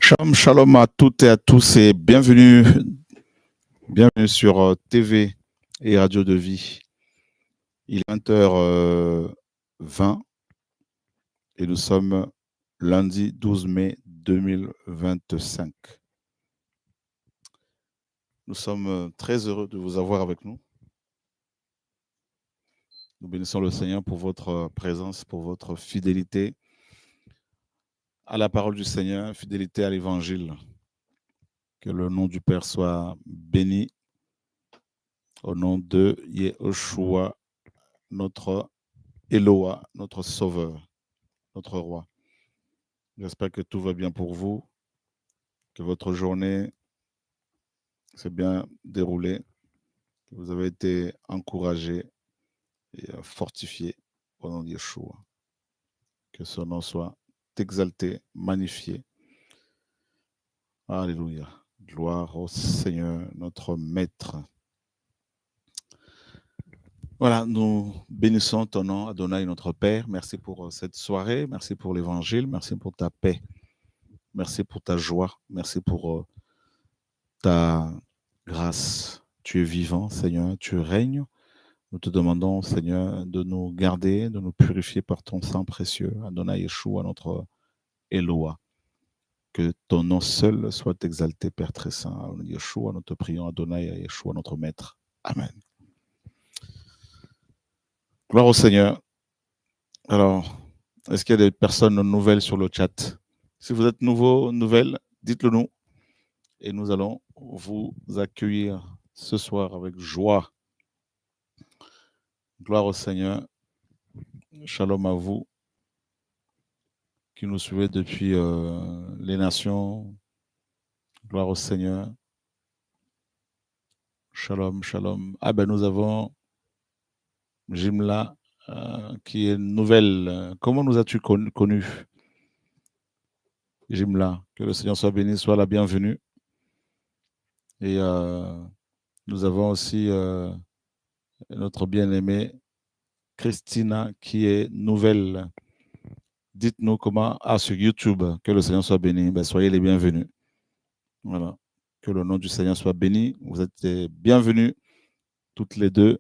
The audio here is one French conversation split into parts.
Shalom, shalom à toutes et à tous et bienvenue sur TV et Radio de Vie. Il est 20h20 et nous sommes lundi 12 mai 2025. Nous sommes très heureux de vous avoir avec nous. Nous bénissons le Seigneur pour votre présence, pour votre fidélité à la parole du Seigneur, fidélité à l'Évangile. Que le nom du Père soit béni au nom de Yehoshua, notre Eloa, notre Sauveur, notre Roi. J'espère que tout va bien pour vous, que votre journée s'est bien déroulée, que vous avez été encouragés et fortifiés au nom de Yeshua. Que son nom soit exalté, magnifié. Alléluia. Gloire au Seigneur, notre Maître. Voilà, nous bénissons ton nom, Adonai, notre Père. Merci pour cette soirée, merci pour l'Évangile, merci pour ta paix, merci pour ta joie, merci pour ta grâce. Tu es vivant, Seigneur, tu règnes. Nous te demandons, Seigneur, de nous garder, de nous purifier par ton sang précieux, Adonai Yeshua, notre Eloa. Que ton nom seul soit exalté, Père très saint. Yeshua, nous te prions, Adonai Yeshua, notre Maître. Amen. Gloire au Seigneur. Alors, est-ce qu'il y a des personnes nouvelles sur le chat? Si vous êtes nouveau, nouvelle, dites-le nous. Et nous allons vous accueillir ce soir avec joie. Gloire au Seigneur. Shalom à vous qui nous suivez depuis les nations. Gloire au Seigneur. Shalom, shalom. Ah ben nous avons Jimla qui est nouvelle. Comment nous as-tu connu, Jimla? Que le Seigneur soit béni, soit la bienvenue. Et nous avons aussi notre bien-aimée Christina qui est nouvelle. Dites-nous comment, sur YouTube, que le Seigneur soit béni. Ben, soyez les bienvenus. Voilà. Que le nom du Seigneur soit béni. Vous êtes bienvenus, toutes les deux.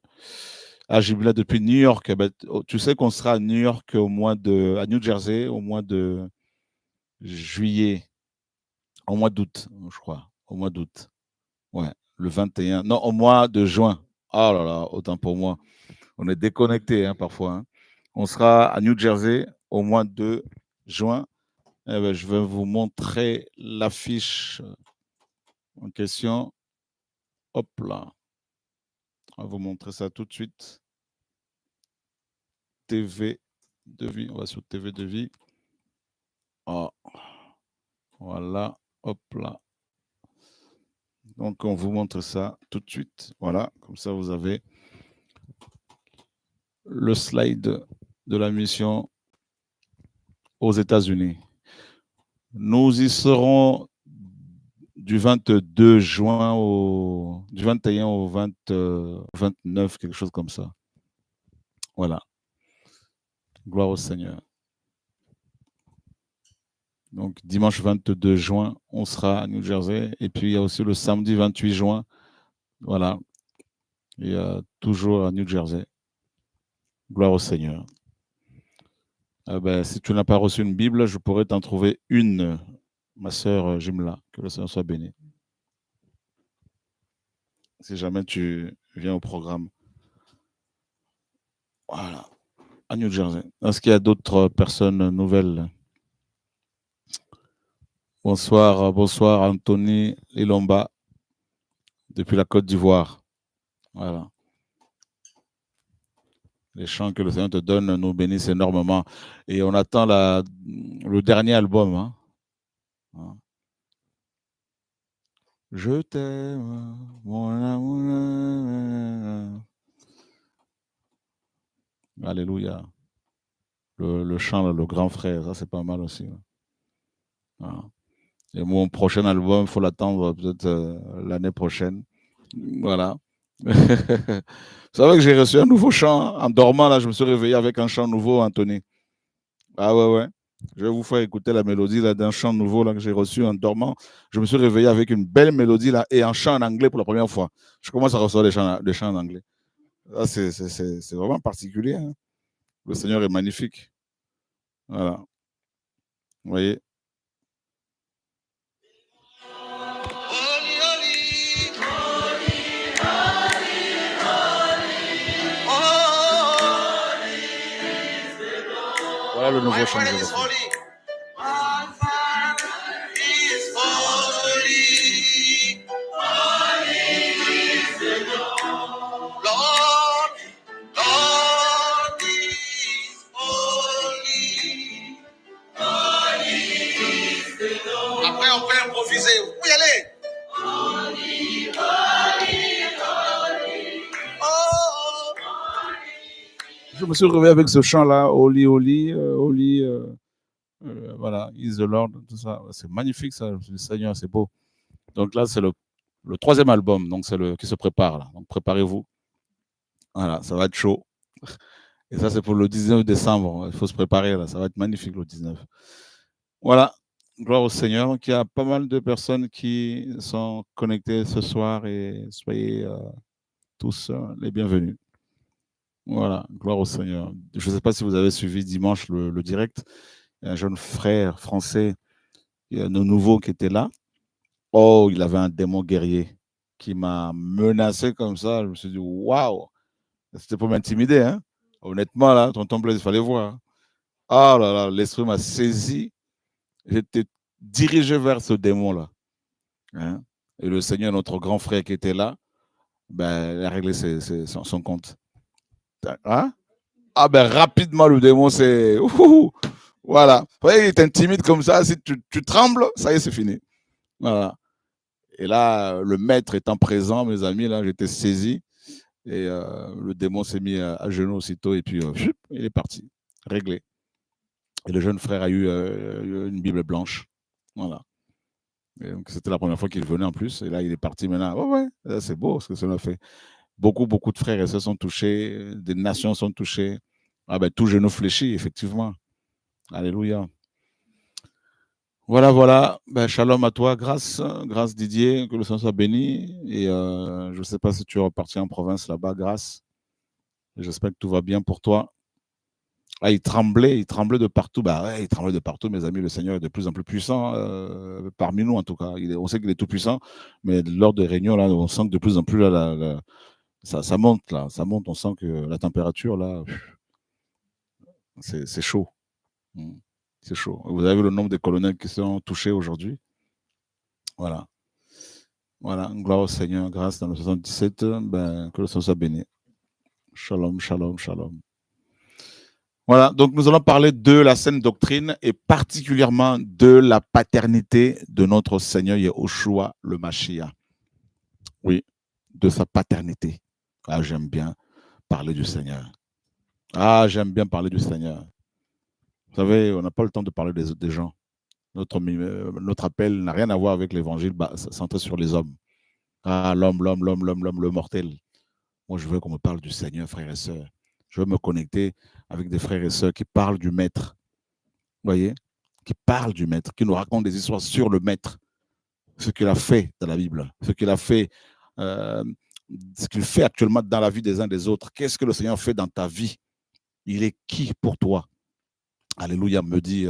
Jimla depuis New York. Ben, tu sais qu'on sera à New York à New Jersey, au mois de juillet, au mois d'août, je crois. Au mois d'août. Ouais, le 21. Non, au mois de juin. Oh là là, autant pour moi. On est déconnecté parfois. Hein. On sera à New Jersey au mois de juin. Eh bien, je vais vous montrer l'affiche en question. Hop là. On va vous montrer ça tout de suite. TV de vie. On va sur TV de vie. Oh. Voilà. Hop là. Donc, on vous montre ça tout de suite. Voilà. Comme ça, vous avez le slide de la mission aux États-Unis. Nous y serons du 22 juin du 21 au 29, quelque chose comme ça. Voilà. Gloire au Seigneur. Donc, dimanche 22 juin, on sera à New Jersey. Et puis, il y a aussi le samedi 28 juin. Voilà. Et toujours à New Jersey. Gloire au Seigneur. Si tu n'as pas reçu une Bible, je pourrais t'en trouver une, ma sœur Jimla. Que le Seigneur soit béni. Si jamais tu viens au programme. Voilà. À New Jersey. Est-ce qu'il y a d'autres personnes nouvelles? Bonsoir, bonsoir Anthony Ilomba, depuis la Côte d'Ivoire. Voilà. Les chants que le Seigneur te donne nous bénissent énormément. Et on attend le dernier album. Hein. Je t'aime, mon amour. Alléluia. Le chant, le grand frère, ça c'est pas mal aussi. Voilà. Et mon prochain album, il faut l'attendre peut-être l'année prochaine. Voilà. Vous savez que j'ai reçu un nouveau chant en dormant, là, je me suis réveillé avec un chant nouveau, Anthony. Ah ouais. Je vais vous faire écouter la mélodie d'un chant nouveau là, que j'ai reçu en dormant. Je me suis réveillé avec une belle mélodie là, et un chant en anglais pour la première fois. Je commence à recevoir des chants en anglais. C'est vraiment particulier. Hein. Le Seigneur est magnifique. Voilà. Vous voyez. Voilà le nouveau chant que j'ai reçu. Après, on peut improviser. Vous pouvez y aller. Je me suis réveillé avec ce chant-là, Holy, Holy, Holy, voilà, Is the Lord, tout ça. C'est magnifique, ça, le Seigneur, c'est beau. Donc là, c'est le troisième album, donc c'est le qui se prépare, là. Donc préparez-vous. Voilà, ça va être chaud. Et ça, c'est pour le 19 décembre. Il faut se préparer, là. Ça va être magnifique, le 19. Voilà. Gloire au Seigneur. Donc, il y a pas mal de personnes qui sont connectées ce soir et soyez tous les bienvenus. Voilà. Gloire au Seigneur. Je ne sais pas si vous avez suivi dimanche le direct. Il y a un jeune frère français, il y a un nouveau qui était là. Oh, il avait un démon guerrier qui m'a menacé comme ça. Je me suis dit, waouh! C'était pour m'intimider, hein. Honnêtement, là, tonton Blaise, il fallait voir. Ah là là, l'esprit m'a saisi. J'étais dirigé vers ce démon-là. Hein. Et le Seigneur, notre grand frère qui était là, ben, il a réglé son compte. Hein? Ah ben rapidement, le démon, c'est... Voilà. Vous voyez, il t'intimide comme ça. Si tu trembles, ça y est, c'est fini. Voilà. Et là, le maître étant présent, mes amis, là, j'étais saisi. Et le démon s'est mis à genoux aussitôt. Et puis, il est parti. Réglé. Et le jeune frère a eu une Bible blanche. Voilà. C'était la première fois qu'il venait en plus. Et là, il est parti maintenant. Ouais, ouais, c'est beau ce que cela fait. Beaucoup, beaucoup de frères et sœurs sont touchés. Des nations sont touchées. Ah ben, tout genou fléchi, effectivement. Alléluia. Voilà, voilà. Ben, shalom à toi. Grâce, grâce Didier. Que le Seigneur soit béni. Et je ne sais pas si tu es reparti en province là-bas. Grâce. J'espère que tout va bien pour toi. Ah, il tremblait de partout. Bah ouais, il tremblait de partout, mes amis. Le Seigneur est de plus en plus puissant, parmi nous en tout cas. On sait qu'il est tout puissant, mais lors des réunions, là, on sent que de plus en plus, là, ça monte, là. Ça monte, on sent que la température, là, c'est chaud. Mm. C'est chaud. Vous avez vu le nombre de colonels qui sont touchés aujourd'hui. Voilà. Voilà. Gloire au Seigneur. Grâce dans le 77. Ben, que le Seigneur soit béni. Shalom, shalom, shalom. Voilà, donc nous allons parler de la saine doctrine et particulièrement de la paternité de notre Seigneur Yahushua le Mashiach. Oui, de sa paternité. Ah, j'aime bien parler du Seigneur. Ah, j'aime bien parler du Seigneur. Vous savez, on n'a pas le temps de parler des gens. Notre appel n'a rien à voir avec l'évangile centré sur les hommes. Ah, l'homme, le mortel. Moi, je veux qu'on me parle du Seigneur, frères et sœurs. Je veux me connecter avec des frères et sœurs qui parlent du Maître. Vous voyez, qui parle du maître, qui nous raconte des histoires sur le maître, ce qu'il a fait dans la Bible, ce qu'il a fait, euh, ce qu'il fait actuellement dans la vie des uns des autres. Qu'est-ce que le Seigneur fait dans ta vie? Il est qui pour toi? Alléluia, nous dit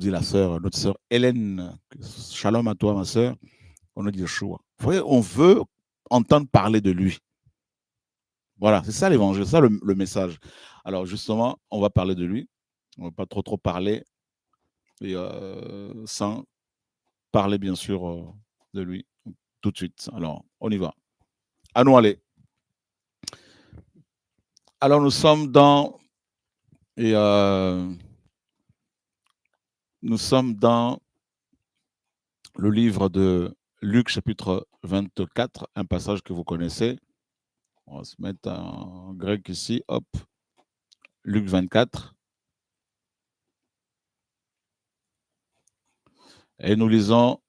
la sœur, notre sœur Hélène. Shalom à toi, ma sœur. On a dit Yeshua. Vous voyez, on veut entendre parler de lui. Voilà, c'est ça l'évangile, c'est ça le message. Alors justement, on va parler de lui. On ne va pas trop parler et, sans parler bien sûr de lui tout de suite. Alors, on y va. À nous aller. Alors, nous sommes dans le livre de Luc, chapitre 24, un passage que vous connaissez. On va se mettre en grec ici. Hop. Luc 24. Et nous lisons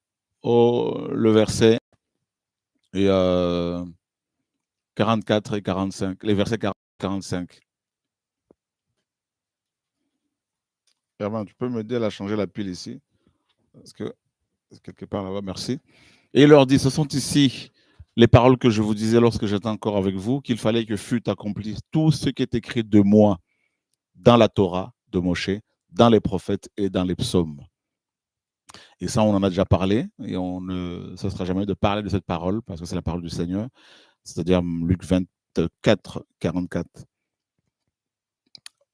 le verset 44 et 45. Les versets 45. Germain, tu peux m'aider à changer la pile ici? Parce que quelque part là-bas, merci. Et il leur dit, ce sont ici les paroles que je vous disais lorsque j'étais encore avec vous, qu'il fallait que fût accompli tout ce qui est écrit de moi dans la Torah de Moshe, dans les prophètes et dans les psaumes. Et ça, on en a déjà parlé, et on ne cessera jamais de parler de cette parole, parce que c'est la parole du Seigneur, c'est-à-dire Luc 24, 44.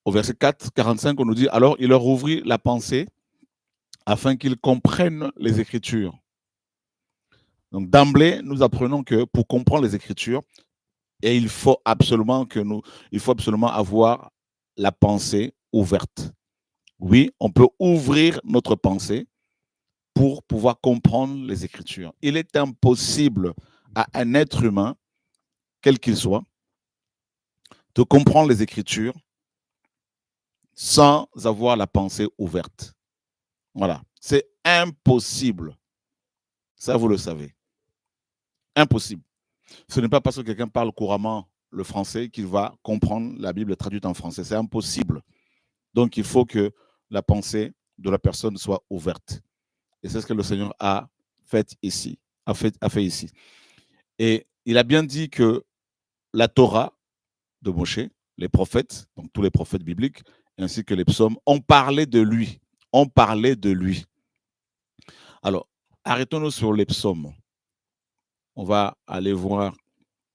Au verset 4, 45, on nous dit, alors il leur ouvrit la pensée afin qu'ils comprennent les Écritures. Donc d'emblée, nous apprenons que pour comprendre les Écritures, et il faut absolument avoir la pensée ouverte. Oui, on peut ouvrir notre pensée pour pouvoir comprendre les Écritures. Il est impossible à un être humain, quel qu'il soit, de comprendre les Écritures sans avoir la pensée ouverte. Voilà, c'est impossible. Ça, vous le savez. Impossible. Ce n'est pas parce que quelqu'un parle couramment le français qu'il va comprendre la Bible traduite en français. C'est impossible. Donc, il faut que la pensée de la personne soit ouverte. Et c'est ce que le Seigneur a fait ici. A fait ici. Et il a bien dit que la Torah de Moshe, les prophètes, donc tous les prophètes bibliques, ainsi que les psaumes, ont parlé de lui. Ont parlé de lui. Alors, arrêtons-nous sur les psaumes. On va aller voir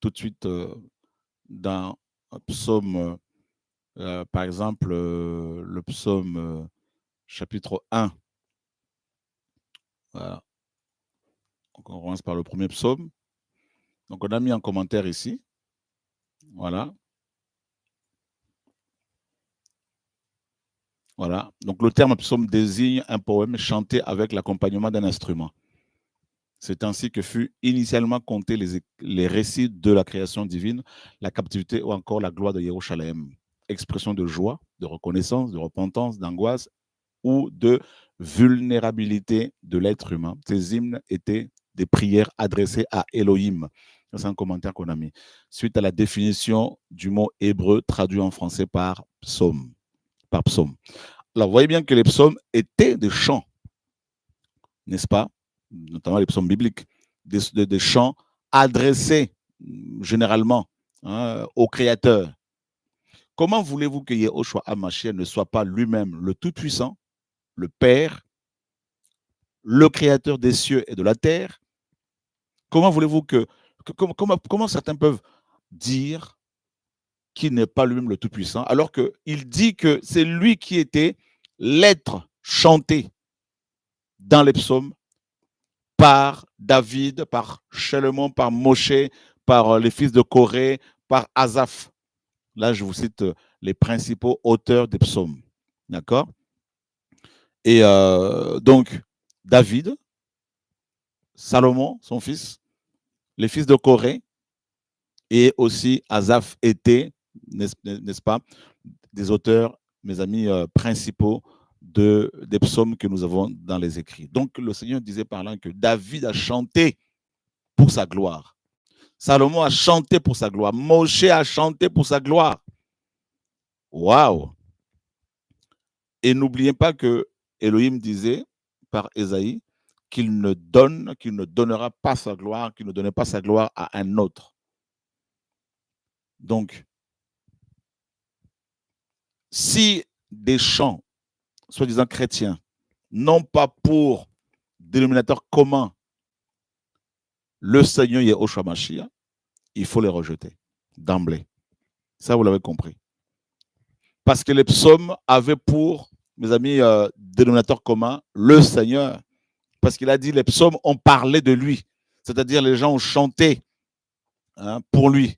tout de suite dans un psaume, par exemple, le psaume chapitre 1. Voilà. Donc, on commence par le premier psaume. Donc, on a mis un commentaire ici. Voilà. Voilà. Donc, le terme psaume désigne un poème chanté avec l'accompagnement d'un instrument. C'est ainsi que fut initialement compté les récits de la création divine, la captivité ou encore la gloire de Jérusalem. Expression de joie, de reconnaissance, de repentance, d'angoisse ou de vulnérabilité de l'être humain. Ces hymnes étaient des prières adressées à Elohim. C'est un commentaire qu'on a mis. Suite à la définition du mot hébreu traduit en français par psaume. Alors, vous voyez bien que les psaumes étaient des chants, n'est-ce pas? Notamment les psaumes bibliques, des chants adressés généralement au Créateur. Comment voulez-vous que Yehoshua HaMashiach ne soit pas lui-même le Tout-Puissant, le Père, le Créateur des cieux et de la terre? Comment voulez-vous comment certains peuvent dire qu'il n'est pas lui-même le Tout-Puissant, alors qu'il dit que c'est lui qui était l'être chanté dans les psaumes par David, par Chelomon, par Moshe, par les fils de Corée, par Asaph. Là, je vous cite les principaux auteurs des psaumes. D'accord? Et donc, David, Salomon, son fils, les fils de Corée, et aussi Asaph étaient, n'est-ce pas, des auteurs, mes amis, principaux des psaumes que nous avons dans les écrits. Donc, le Seigneur disait par là que David a chanté pour sa gloire. Salomon a chanté pour sa gloire. Moshe a chanté pour sa gloire. Waouh! Et n'oubliez pas que Elohim disait par Ésaïe qu'il ne donnera pas sa gloire, qu'il ne donnait pas sa gloire à un autre. Donc, si des chants, soi-disant chrétiens, n'ont pas pour dénominateur commun le Seigneur Yehoshua Mashiach, il faut les rejeter d'emblée. Ça, vous l'avez compris. Parce que les psaumes avaient pour, mes amis, dénominateur commun, le Seigneur. Parce qu'il a dit, les psaumes ont parlé de lui. C'est-à-dire, les gens ont chanté pour lui.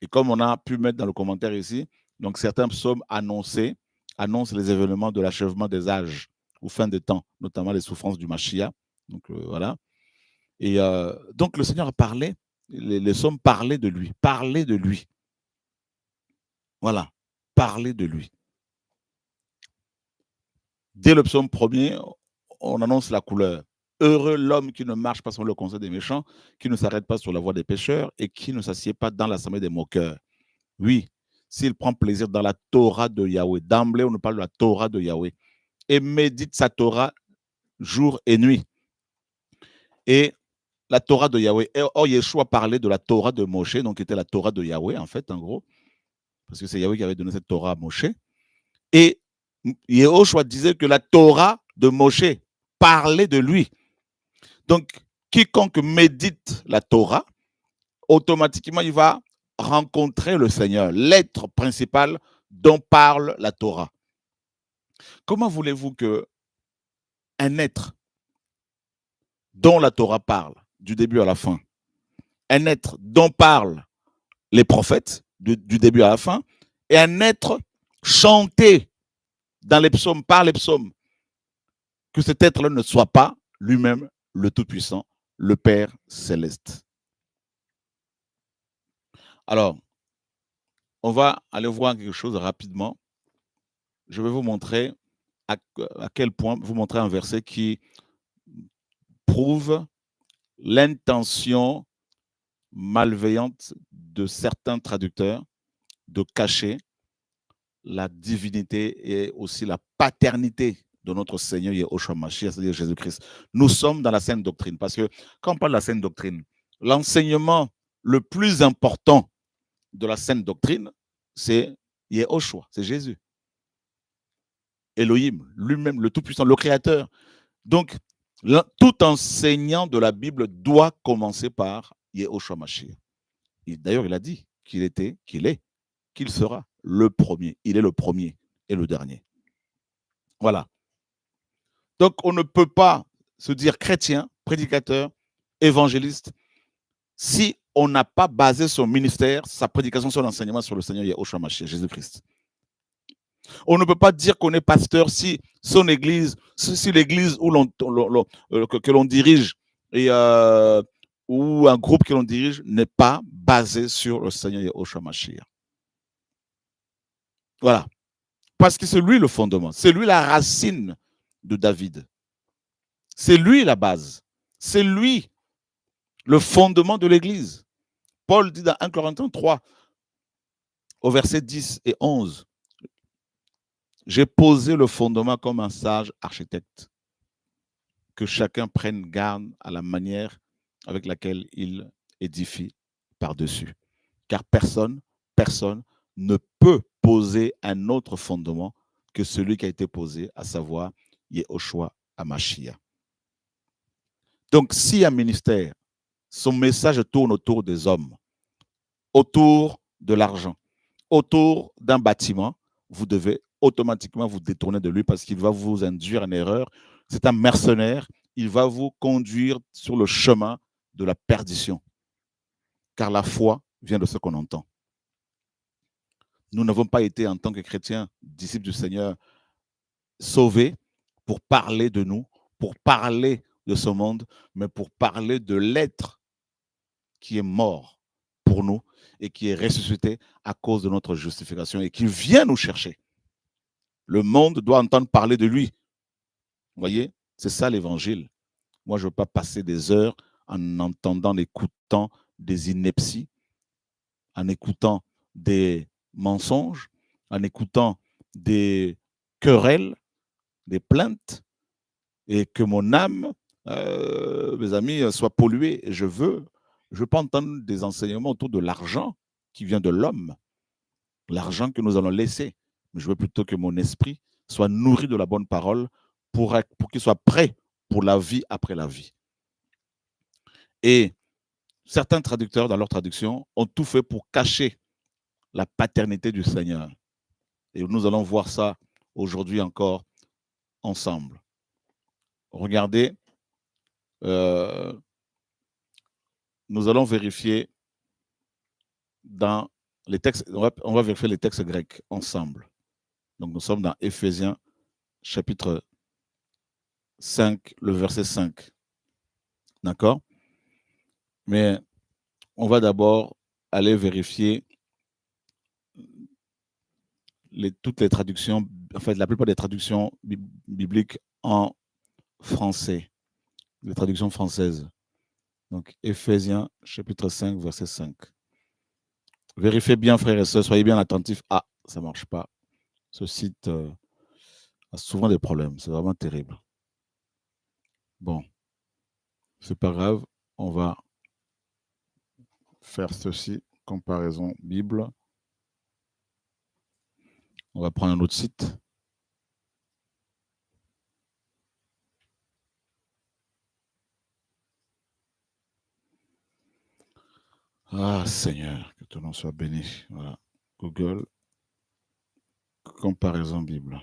Et comme on a pu mettre dans le commentaire ici, donc certains psaumes annoncent les événements de l'achèvement des âges ou fin des temps, notamment les souffrances du Mashiach. Donc voilà. Et donc le Seigneur a parlé, les psaumes parlaient de lui, Voilà, parler de lui. Dès le psaume premier, on annonce la couleur. Heureux l'homme qui ne marche pas sur le conseil des méchants, qui ne s'arrête pas sur la voie des pécheurs et qui ne s'assied pas dans l'assemblée des moqueurs. Oui, s'il prend plaisir dans la Torah de Yahweh. D'emblée, on nous parle de la Torah de Yahweh. Et médite sa Torah jour et nuit. Et la Torah de Yahweh. Or, Yeshua parlait de la Torah de Moshe, donc qui était la Torah de Yahweh, en fait, en gros, parce que c'est Yahweh qui avait donné cette Torah à Moshe. Et Yeshua disait que la Torah de Moshe parlait de lui. Donc, quiconque médite la Torah, automatiquement, il va rencontrer le Seigneur, l'être principal dont parle la Torah. Comment voulez-vous que un être dont la Torah parle, du début à la fin, un être dont parlent les prophètes, du début à la fin, et un être chanté dans les psaumes, par les psaumes, que cet être-là ne soit pas lui-même le Tout-Puissant, le Père céleste. Alors, on va aller voir quelque chose rapidement. Je vais vous montrer à quel point, vous montrer un verset qui prouve l'intention malveillante de certains traducteurs de cacher la divinité et aussi la paternité de notre Seigneur Yeshua Mashiach, c'est-à-dire Jésus-Christ. Nous sommes dans la sainte doctrine, parce que quand on parle de la sainte doctrine, l'enseignement le plus important de la sainte doctrine, c'est Yeshua, c'est Jésus. Elohim, lui-même, le Tout-Puissant, le Créateur. Donc, tout enseignant de la Bible doit commencer par Yeshua Mashiach. D'ailleurs, il a dit qu'il était, qu'il est, qu'il sera le premier. Il est le premier et le dernier. Voilà. Donc, on ne peut pas se dire chrétien, prédicateur, évangéliste, si on n'a pas basé son ministère, sa prédication, son enseignement sur le Seigneur Yeshua Mashiach, Jésus-Christ. On ne peut pas dire qu'on est pasteur si son église, si l'église que l'on dirige et, ou un groupe que l'on dirige n'est pas basé sur le Seigneur Yeshua Mashiach. Voilà. Parce que c'est lui le fondement, c'est lui la racine de David. C'est lui la base. C'est lui le fondement de l'église. Paul dit dans 1 Corinthiens 3, au verset 10 et 11, j'ai posé le fondement comme un sage architecte. Que chacun prenne garde à la manière avec laquelle il édifie par-dessus. Car personne ne peut poser un autre fondement que celui qui a été posé, à savoir Yeshua HaMashiach. Donc, si un ministère, son message tourne autour des hommes, autour de l'argent, autour d'un bâtiment, vous devez automatiquement vous détourner de lui parce qu'il va vous induire en erreur. C'est un mercenaire, il va vous conduire sur le chemin de la perdition. Car la foi vient de ce qu'on entend. Nous n'avons pas été, en tant que chrétiens, disciples du Seigneur, sauvés pour parler de nous, pour parler de ce monde, mais pour parler de l'être qui est mort pour nous et qui est ressuscité à cause de notre justification et qui vient nous chercher. Le monde doit entendre parler de lui. Vous voyez, c'est ça l'évangile. Moi, je ne veux pas passer des heures en entendant, en écoutant des inepties, en écoutant des mensonges, en écoutant des querelles, des plaintes, et que mon âme, mes amis, soit polluée. Je ne veux pas entendre des enseignements autour de l'argent qui vient de l'homme, l'argent que nous allons laisser. Mais je veux plutôt que mon esprit soit nourri de la bonne parole pour qu'il soit prêt pour la vie après la vie. Et certains traducteurs, dans leur traduction, ont tout fait pour cacher la paternité du Seigneur. Et nous allons voir ça aujourd'hui encore ensemble. Regardez, nous allons vérifier dans les textes, on va vérifier les textes grecs ensemble. Donc nous sommes dans Éphésiens chapitre 5, le verset 5. D'accord? Mais on va d'abord aller vérifier toutes les traductions, en fait la plupart des traductions bibliques en français, les traductions françaises. Donc Éphésiens chapitre 5, verset 5. Vérifiez bien, frères et sœurs, soyez bien attentifs. Ah, ça ne marche pas. Ce site a souvent des problèmes. C'est vraiment terrible. Bon, c'est pas grave. On va faire ceci. Comparaison Bible. On va prendre un autre site. Ah, Seigneur, que ton nom soit béni. Voilà. Google. Comparaison Bible.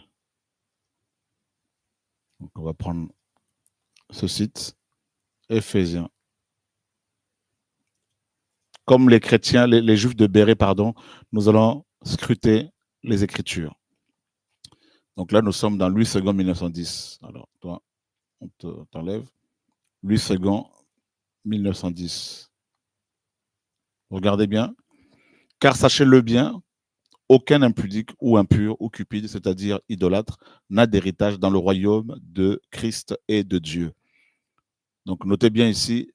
Donc, on va prendre ce site. Éphésiens. Comme les chrétiens, les juifs de Bérée, pardon, nous allons scruter les Écritures. Donc là, nous sommes dans Louis II 1910. Alors, toi, on t'enlève. Louis II 1910. Regardez bien. Car sachez-le bien, aucun impudique ou impur ou cupide, c'est-à-dire idolâtre, n'a d'héritage dans le royaume de Christ et de Dieu. Donc notez bien ici,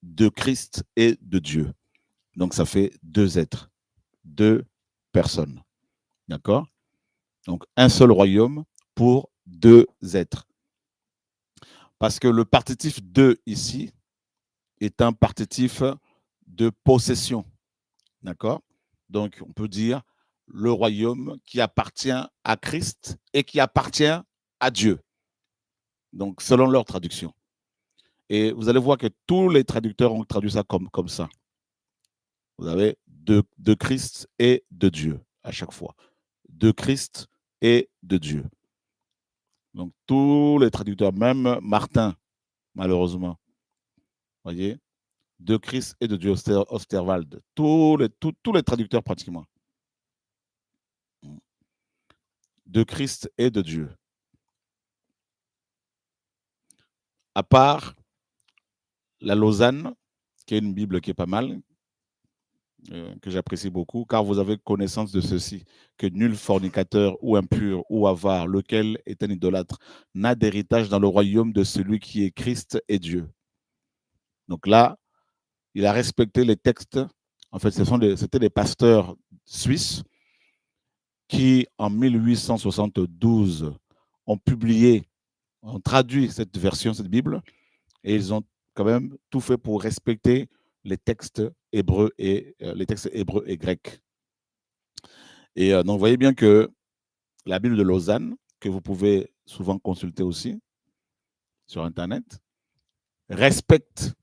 de Christ et de Dieu. Donc ça fait deux êtres, deux personnes. D'accord? Donc un seul royaume pour deux êtres. Parce que le partitif de ici est un partitif de possession. D'accord? Donc on peut dire le royaume qui appartient à Christ et qui appartient à Dieu. Donc selon leur traduction. Et vous allez voir que tous les traducteurs ont traduit ça comme ça. Vous avez de Christ et de Dieu à chaque fois. De Christ et de Dieu. Donc tous les traducteurs, même Martin, malheureusement, voyez, de Christ et de Dieu, Osterwald, tous les traducteurs pratiquement. De Christ et de Dieu. À part la Lausanne, qui est une Bible qui est pas mal, que j'apprécie beaucoup, car vous avez connaissance de ceci, que nul fornicateur ou impur ou avare, lequel est un idolâtre, n'a d'héritage dans le royaume de celui qui est Christ et Dieu. Donc là, il a respecté les textes. En fait, c'était des pasteurs suisses qui, en 1872, ont publié, ont traduit cette version, cette Bible, et ils ont quand même tout fait pour respecter les textes hébreux et grecs. Et donc, vous voyez bien que la Bible de Lausanne, que vous pouvez souvent consulter aussi sur Internet, respecte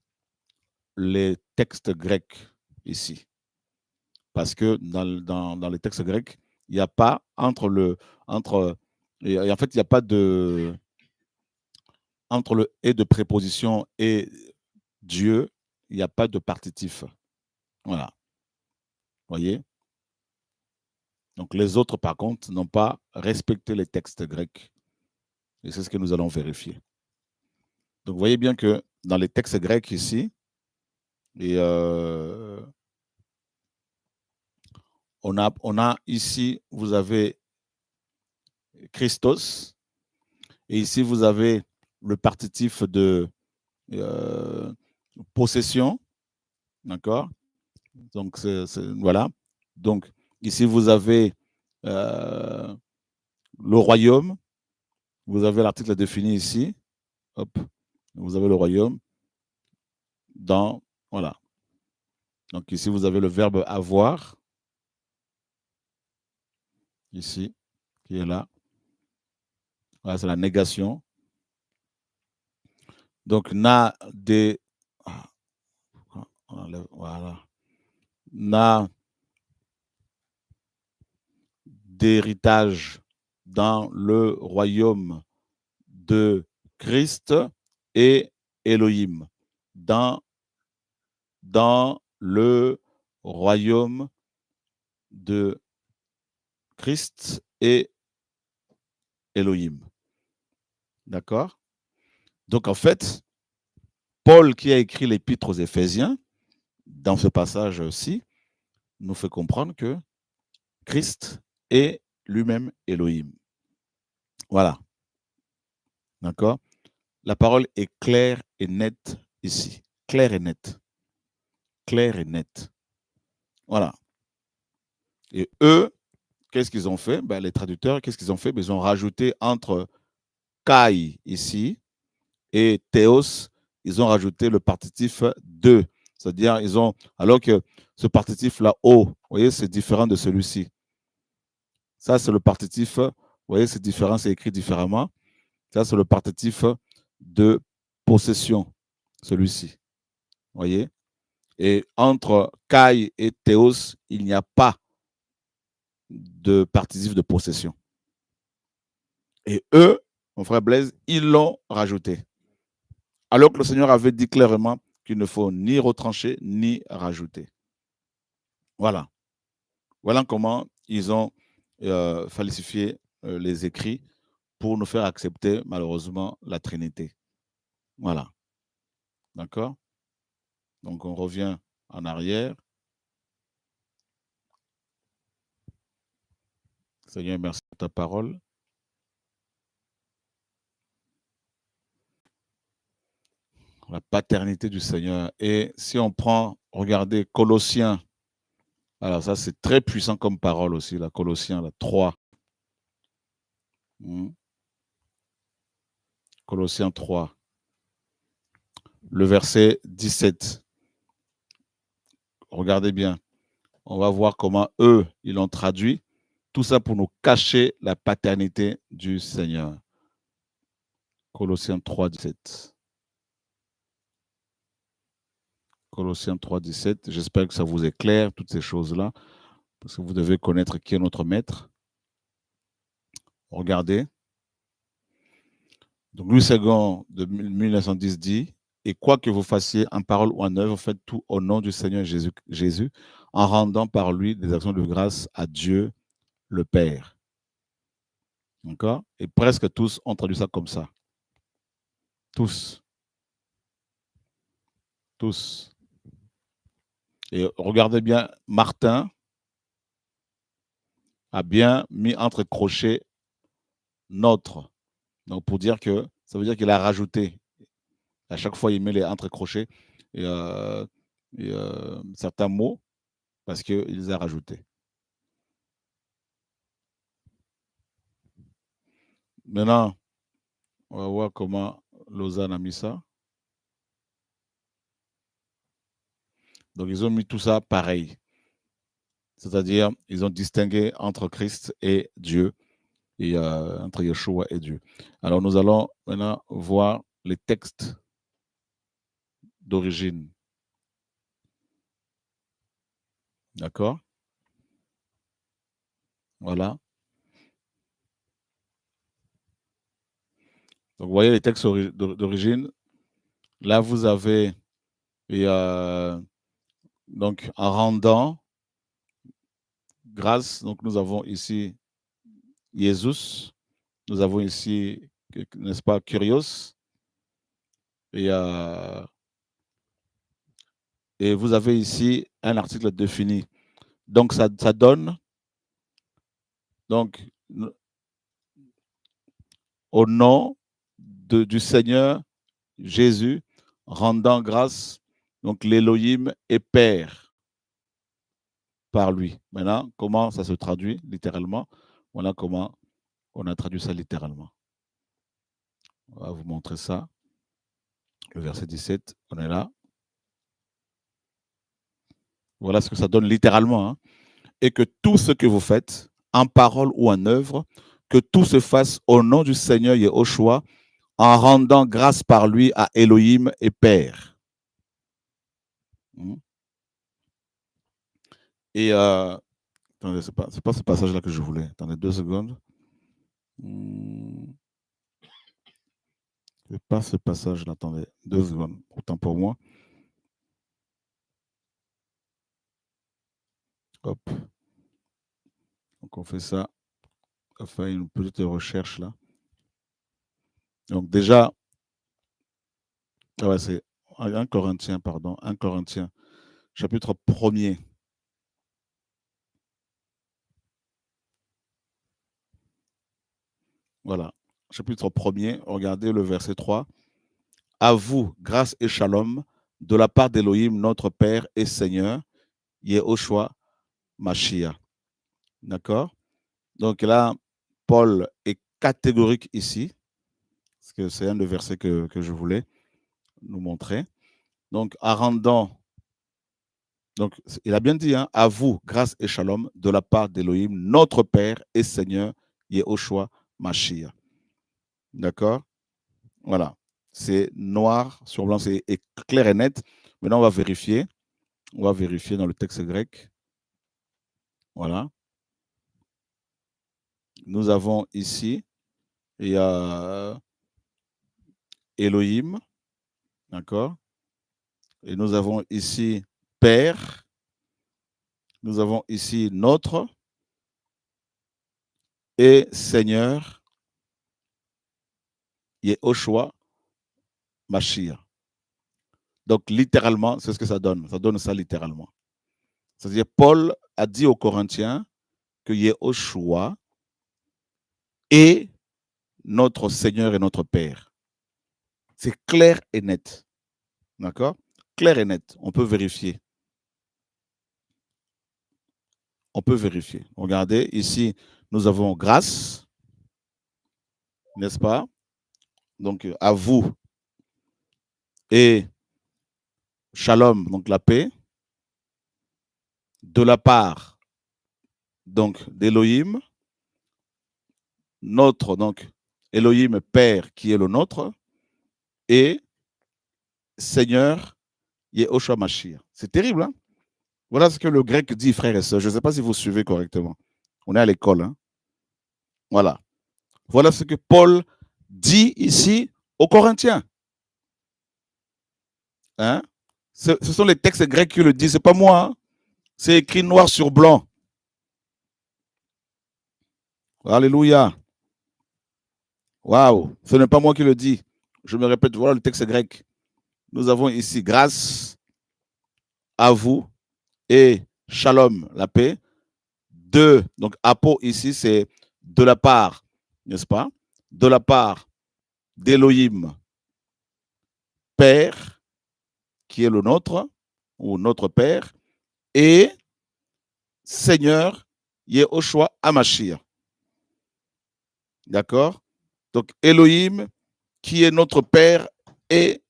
les textes grecs ici. Parce que dans les textes grecs, il n'y a pas et en fait, il n'y a pas de entre le et de préposition et Dieu, il n'y a pas de partitif. Voilà. Vous voyez? Donc les autres, par contre, n'ont pas respecté les textes grecs. Et c'est ce que nous allons vérifier. Donc vous voyez bien que dans les textes grecs ici, et on a ici, vous avez Christos, et ici vous avez le partitif de possession, d'accord? Donc voilà. Donc ici vous avez le royaume, vous avez l'article défini ici, hop, vous avez le royaume dans, voilà. Donc ici vous avez le verbe avoir, ici, qui est là. Voilà, c'est la négation. Donc, n'a des. Voilà. N'a d'héritage dans le royaume de Christ et Elohim. Dans le royaume de Christ et Elohim. D'accord? Donc, en fait, Paul, qui a écrit l'épître aux Éphésiens, dans ce passage-ci, nous fait comprendre que Christ est lui-même Elohim. Voilà. D'accord? La parole est claire et nette ici. Claire et nette. Claire et nette. Voilà. Et eux, qu'est-ce qu'ils ont fait? Les traducteurs, qu'est-ce qu'ils ont fait? Ils ont rajouté entre kai ici et théos, ils ont rajouté le partitif de. C'est-à-dire, alors que ce partitif-là, o, vous voyez, c'est différent de celui-ci. Ça, c'est le partitif, vous voyez, c'est différent, c'est écrit différemment. Ça, c'est le partitif de possession, celui-ci. Vous voyez? Et entre kai et théos, il n'y a pas de partitif de possession. Et eux, mon frère Blaise, ils l'ont rajouté. Alors que le Seigneur avait dit clairement qu'il ne faut ni retrancher ni rajouter. Voilà. Voilà comment ils ont falsifié les écrits pour nous faire accepter malheureusement la Trinité. Voilà. D'accord? Donc on revient en arrière. Seigneur, merci pour ta parole. La paternité du Seigneur. Et si on prend, regardez, Colossiens. Alors ça, c'est très puissant comme parole aussi, la Colossiens, la 3. Colossiens 3. Le verset 17. Regardez bien. On va voir comment eux, ils l'ont traduit. Tout ça pour nous cacher la paternité du Seigneur. Colossiens 3, 17. Colossiens 3, 17. J'espère que ça vous est clair, toutes ces choses-là, parce que vous devez connaître qui est notre maître. Regardez. Donc, Louis II de 1910 dit, et quoi que vous fassiez en parole ou en œuvre, faites tout au nom du Seigneur Jésus, en rendant par lui des actions de grâce à Dieu le Père. D'accord? Et presque tous ont traduit ça comme ça. Tous. Tous. Et regardez bien, Martin a bien mis entre crochets notre. Donc, pour dire que, ça veut dire qu'il a rajouté. À chaque fois, il met les entre crochets et certains mots parce qu'il les a rajoutés. Maintenant, on va voir comment Lausanne a mis ça. Donc, ils ont mis tout ça pareil. C'est-à-dire, ils ont distingué entre Christ et Dieu, et entre Yeshua et Dieu. Alors, nous allons maintenant voir les textes d'origine. D'accord? Voilà. Donc, vous voyez les textes d'origine. Là, vous avez, donc, en rendant grâce, donc nous avons ici Jésus, nous avons ici, n'est-ce pas, Kyrios, et vous avez ici un article défini. Donc, ça donne, donc, au nom du Seigneur Jésus, rendant grâce, donc l'Élohim est Père par lui. Maintenant, comment ça se traduit littéralement? Voilà comment on a traduit ça littéralement. On va vous montrer ça. Le verset 17, on est là. Voilà ce que ça donne littéralement. Hein. Et que tout ce que vous faites, en parole ou en œuvre, que tout se fasse au nom du Seigneur Yehoshua, en rendant grâce par lui à Elohim et Père. Et attendez, c'est pas ce passage-là que je voulais. Attendez 2 secondes. C'est pas ce passage-là. Attendez 2 secondes. Autant pour moi. Hop. Donc on fait ça. On fait une petite recherche là. Donc déjà, c'est 1 Corinthiens, pardon. 1 Corinthiens, chapitre 1er. Voilà. Chapitre 1er, regardez le verset 3. À vous, grâce et shalom, de la part d'Élohim, notre Père et Seigneur, Yehoshua Mashiach. D'accord? Donc là, Paul est catégorique ici, parce que c'est un des versets que je voulais nous montrer. Donc, en rendant, donc il a bien dit, hein, à vous, grâce et shalom, de la part d'Élohim, notre Père et Seigneur, Yehoshua Mashiach. D'accord? Voilà. C'est noir sur blanc, c'est clair et net. Maintenant, on va vérifier. On va vérifier dans le texte grec. Voilà. Nous avons ici, il y a Elohim, d'accord? Et nous avons ici Père. Nous avons ici notre et Seigneur, Yehoshua Mashiach. Donc, littéralement, c'est ce que ça donne. Ça donne ça littéralement. C'est-à-dire, Paul a dit aux Corinthiens que Yehoshua est notre Seigneur et notre Père. C'est clair et net. D'accord? Clair et net. On peut vérifier. On peut vérifier. Regardez, ici, nous avons grâce, n'est-ce pas? Donc, à vous et shalom, donc la paix, de la part donc d'Élohim, notre, donc Elohim Père qui est le nôtre, et Seigneur Yehoshua Mashiach. C'est terrible, hein? Voilà ce que le grec dit, frères et sœurs. Je ne sais pas si vous suivez correctement. On est à l'école, hein? Voilà. Voilà ce que Paul dit ici aux Corinthiens. Hein? Ce sont les textes grecs qui le disent, ce n'est pas moi. Hein? C'est écrit noir sur blanc. Alléluia. Waouh, ce n'est pas moi qui le dis. Je me répète, voilà le texte grec. Nous avons ici grâce à vous et shalom, la paix. De, donc apo ici, c'est de la part, n'est-ce pas? De la part d'Élohim, Père, qui est le nôtre, ou notre Père, et Seigneur, Yehoshua Hamashiach. D'accord? Donc Elohim, qui est notre Père et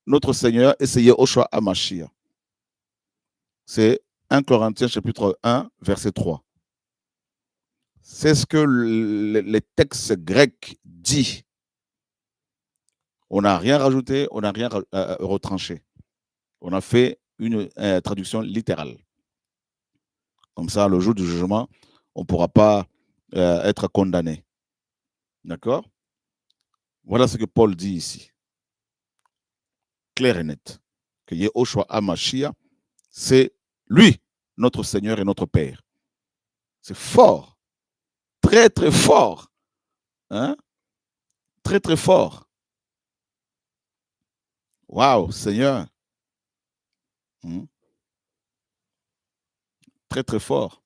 notre Seigneur, et c'est Yehoshua Hamashiach. C'est 1 Corinthiens chapitre 1, verset 3. C'est ce que les textes grecs disent. On n'a rien rajouté, on n'a rien retranché. On a fait une traduction littérale. Comme ça, le jour du jugement, on ne pourra pas être condamné. D'accord? Voilà ce que Paul dit ici. Clair et net. Que Yehoshua Hamashiach, c'est lui, notre Seigneur et notre Père. C'est fort. Très, très fort. Hein? Très, très fort. Waouh, Seigneur. Très, très fort.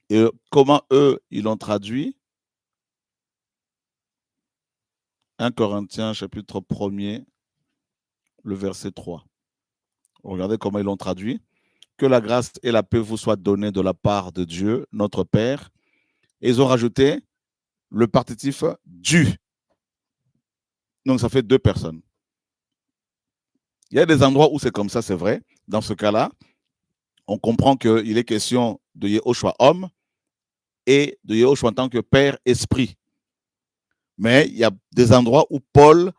Et comment eux, ils l'ont traduit? 1 Corinthiens, chapitre 1er, le verset 3. Regardez comment ils l'ont traduit. Que la grâce et la paix vous soient données de la part de Dieu, notre Père. Et ils ont rajouté le partitif du. Donc, ça fait deux personnes. Il y a des endroits où c'est comme ça, c'est vrai. Dans ce cas-là, on comprend qu'il est question de Yehoshua homme et de Yehoshua en tant que Père esprit. Mais il y a des endroits où Paul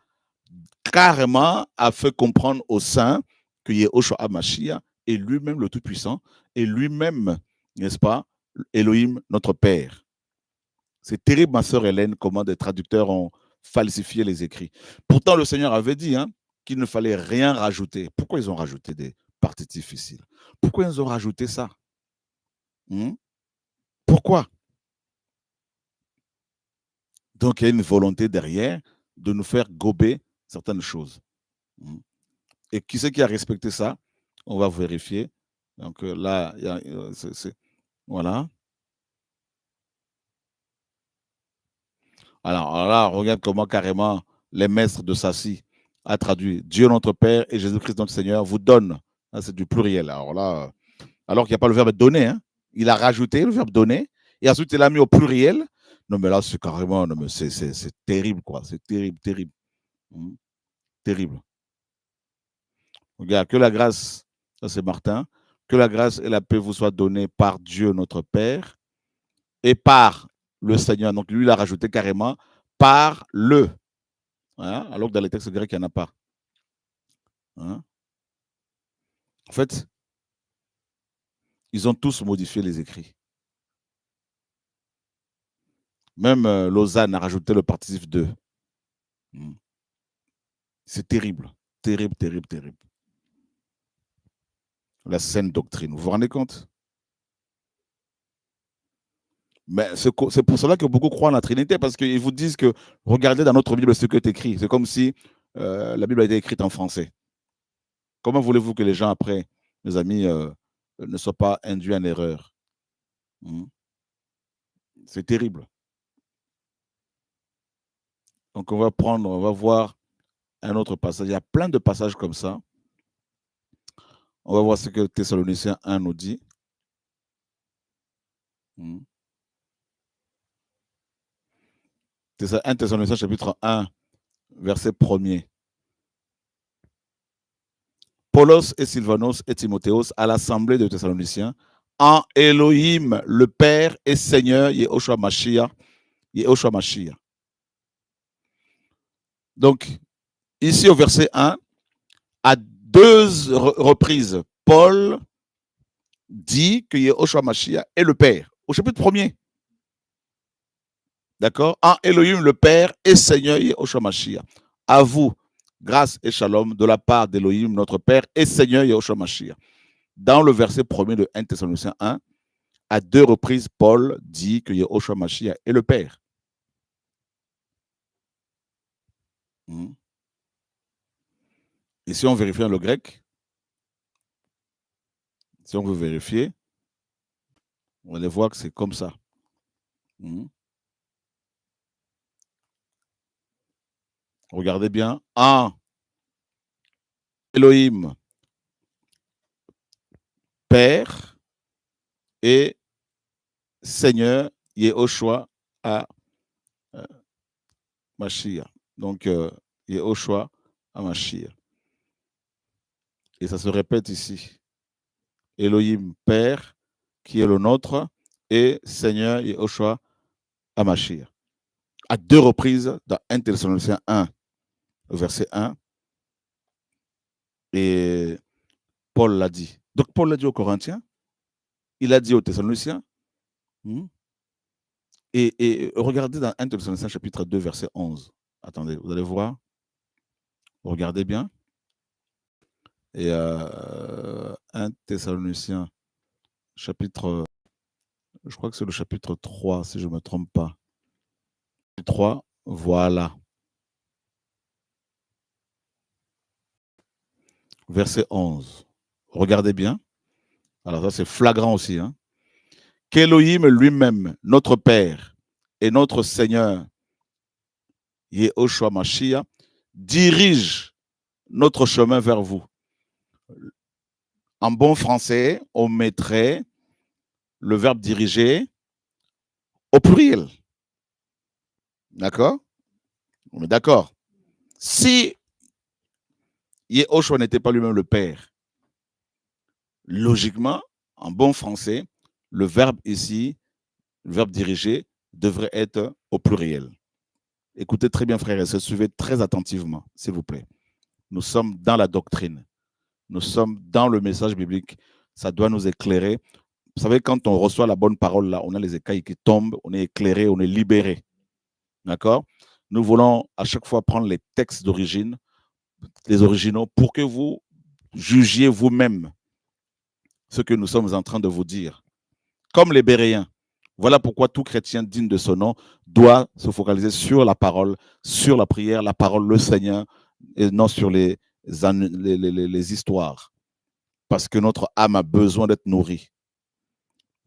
carrément a fait comprendre aux saints que Yehoshua Hamashiach est lui-même le Tout-Puissant et lui-même, n'est-ce pas, Elohim, notre Père. C'est terrible, ma sœur Hélène, comment des traducteurs ont falsifié les écrits. Pourtant, le Seigneur avait dit qu'il ne fallait rien rajouter. Pourquoi ils ont rajouté des parties difficiles? Pourquoi ils ont rajouté ça? Pourquoi? Donc, il y a une volonté derrière de nous faire gober certaines choses. Et qui c'est qui a respecté ça? On va vérifier. Donc là, voilà. Alors là, regarde comment carrément les maîtres de Sassi a traduit Dieu notre Père et Jésus-Christ notre Seigneur vous donne. C'est du pluriel. Alors là, alors qu'il n'y a pas le verbe donner, hein. Il a rajouté le verbe donner Et ensuite, il l'a mis au pluriel. Non, mais là, c'est carrément, non, mais c'est terrible, quoi. C'est terrible, terrible. Terrible. Regarde, que la grâce, ça c'est Martin, que la grâce et la paix vous soient données par Dieu notre Père et par le Seigneur. Donc lui, il a rajouté carrément par le. Hein, alors que dans les textes grecs, il n'y en a pas. Hein? En fait, ils ont tous modifié les écrits. Même Lausanne a rajouté le participe de. C'est terrible. Terrible, terrible, terrible. La saine doctrine. Vous vous rendez compte? Mais c'est pour cela que beaucoup croient en la Trinité, parce qu'ils vous disent que regardez dans notre Bible ce qui est écrit. C'est comme si la Bible a été écrite en français. Comment voulez-vous que les gens après, mes amis, ne soient pas induits en erreur? C'est terrible. Donc on va voir un autre passage. Il y a plein de passages comme ça. On va voir ce que Thessaloniciens 1 nous dit. 1 Thessaloniciens chapitre 1, verset 1er. Paulos et Sylvanos et Timotheos à l'assemblée de Thessaloniciens, en Elohim, le Père et Seigneur, Yehoshua Mashiach. Donc, ici au verset 1, à 2 reprises, Paul dit que Yehoshua Mashiach est le Père. Au chapitre 1er. D'accord? En Elohim, le Père et Seigneur Yehoshua Mashiach. À vous, grâce et shalom de la part d'Elohim, notre Père et Seigneur Yehoshua Mashiach. Dans le verset 1er de 1 Thessaloniciens 1, à 2 reprises, Paul dit que Yehoshua Mashiach est le Père. Et si on vérifie dans le grec, si on veut vérifier, on va voir que c'est comme ça. Regardez bien. En Elohim, Père et Seigneur Yehoshua à Mashiach. Donc, Yehoshua à Mashiach. Et ça se répète ici. Elohim, Père, qui est le nôtre, et Seigneur Yehoshua à Mashiach. À 2 reprises dans 1 Thessaloniciens 1, verset 1. Et Paul l'a dit. Donc, Paul l'a dit aux Corinthiens, il a dit aux Thessaloniciens. Et regardez dans 1 Thessaloniciens chapitre 2, verset 11. Attendez, vous allez voir. Regardez bien. Et 1 Thessaloniciens chapitre, je crois que c'est le chapitre 3, si je ne me trompe pas. 3, voilà. Verset 11. Regardez bien. Alors ça, c'est flagrant aussi. Qu'Elohim lui-même, notre Père et notre Seigneur, Yehoshua Mashiach, dirige notre chemin vers vous. En bon français, on mettrait le verbe diriger au pluriel. D'accord? On est d'accord. Si Yehoshua n'était pas lui-même le Père, logiquement, en bon français, le verbe ici, le verbe diriger, devrait être au pluriel. Écoutez très bien, frères et sœurs, suivez très attentivement, s'il vous plaît. Nous sommes dans la doctrine. Nous sommes dans le message biblique. Ça doit nous éclairer. Vous savez, quand on reçoit la bonne parole, là, on a les écailles qui tombent, on est éclairé, on est libéré. D'accord? Nous voulons à chaque fois prendre les textes d'origine, les originaux, pour que vous jugiez vous-même ce que nous sommes en train de vous dire. Comme les Béréens. Voilà pourquoi tout chrétien digne de ce nom doit se focaliser sur la parole, sur la prière, la parole, le Seigneur, et non sur les histoires. Parce que notre âme a besoin d'être nourrie.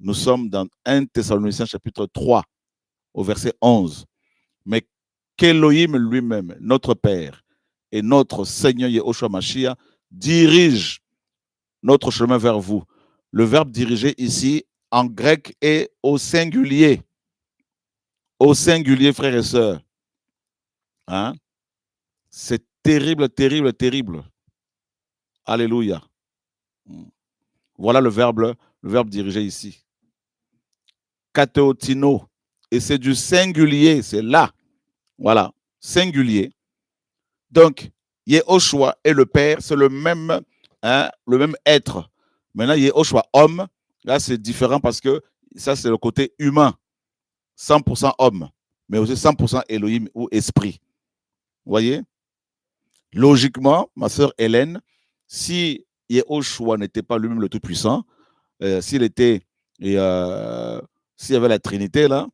Nous sommes dans 1 Thessaloniciens chapitre 3, au verset 11. Mais qu'Elohim lui-même, notre Père, et notre Seigneur Yehoshua Mashiach dirige notre chemin vers vous. Le verbe diriger ici en grec est au singulier. Au singulier, frères et sœurs. Hein? C'est terrible, terrible, terrible. Alléluia. Voilà le verbe dirigé ici. Kateotino. Et c'est du singulier, c'est là. Voilà, singulier. Donc, Yehoshua et le Père, c'est le même être. Maintenant, Yehoshua, homme, là, c'est différent parce que ça, c'est le côté humain. 100% homme, mais aussi 100% Elohim ou esprit. Vous voyez? Logiquement, ma sœur Hélène, si Yehoshua n'était pas lui-même le Tout-Puissant, s'il était, s'il y avait la Trinité là,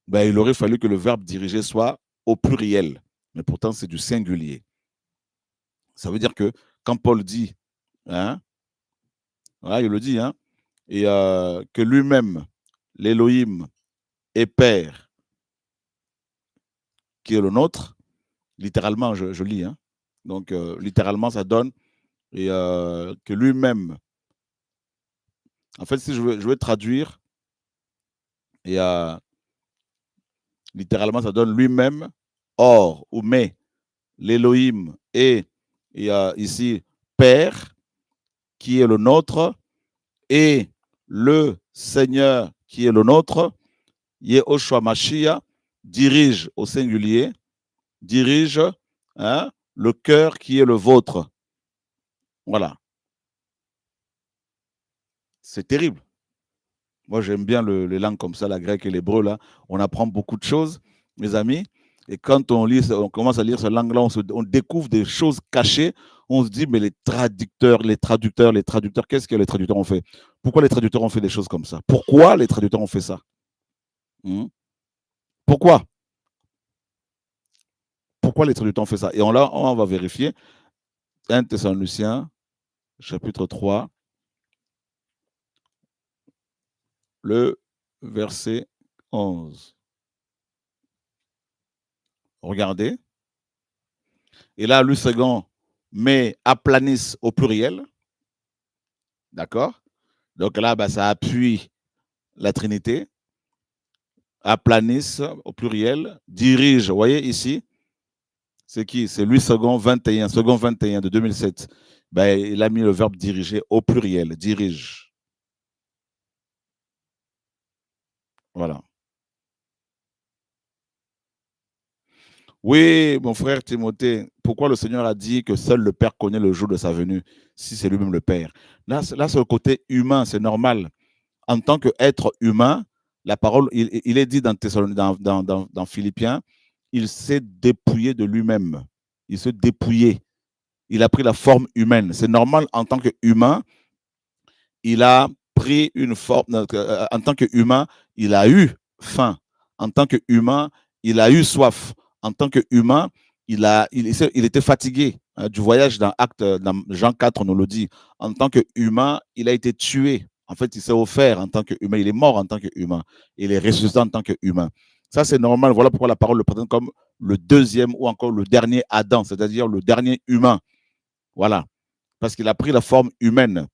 ben, il aurait fallu que le verbe dirigé soit au pluriel. Mais pourtant, c'est du singulier. Ça veut dire que quand Paul dit, hein, voilà, il le dit, hein, et que lui-même, l'Élohim est Père, qui est le nôtre, littéralement, je lis, hein, donc littéralement, ça donne et que lui-même, en fait, si je veux traduire, et littéralement, ça donne lui-même, or ou mais, l'Élohim est ici Père, qui est le nôtre, et le Seigneur qui est le nôtre, Yehoshua Mashiach, dirige au singulier, dirige le cœur qui est le vôtre. Voilà. C'est terrible. Moi, j'aime bien les langues comme ça, la grecque et l'hébreu, là. On apprend beaucoup de choses, mes amis. Et quand on commence à lire cette langue-là, on découvre des choses cachées. On se dit, mais les traducteurs, qu'est-ce que les traducteurs ont fait? Pourquoi les traducteurs ont fait des choses comme ça? Pourquoi les traducteurs ont fait ça? Pourquoi? Pourquoi les traducteurs ont fait ça? Et on va vérifier. 1 Thessaloniciens, chapitre 3, le verset 11. Regardez. Et là, le second met aplanis au pluriel. D'accord? Donc là, bah, ça appuie la Trinité. Aplanis au pluriel. Dirige. Vous voyez ici? C'est qui? C'est lui, second 21 de 2007. Ben, il a mis le verbe diriger au pluriel. Dirige. Voilà. Oui, mon frère Timothée, pourquoi le Seigneur a dit que seul le Père connaît le jour de sa venue, si c'est lui-même le Père? Là, c'est le côté humain, c'est normal. En tant qu'être humain, la parole, il est dit dans Philippiens, il s'est dépouillé de lui-même. Il s'est dépouillé. Il a pris la forme humaine. C'est normal, en tant qu'humain, il a pris une forme, en tant qu'humain, il a eu faim. En tant qu'humain, il a eu soif. En tant qu'humain, il était fatigué du voyage dans Jean 4, on nous le dit. En tant qu'humain, il a été tué. En fait, il s'est offert en tant qu'humain. Il est mort en tant qu'humain. Il est ressuscité en tant qu'humain. Ça, c'est normal. Voilà pourquoi la parole le présente comme le deuxième ou encore le dernier Adam, c'est-à-dire le dernier humain. Voilà. Parce qu'il a pris la forme humaine.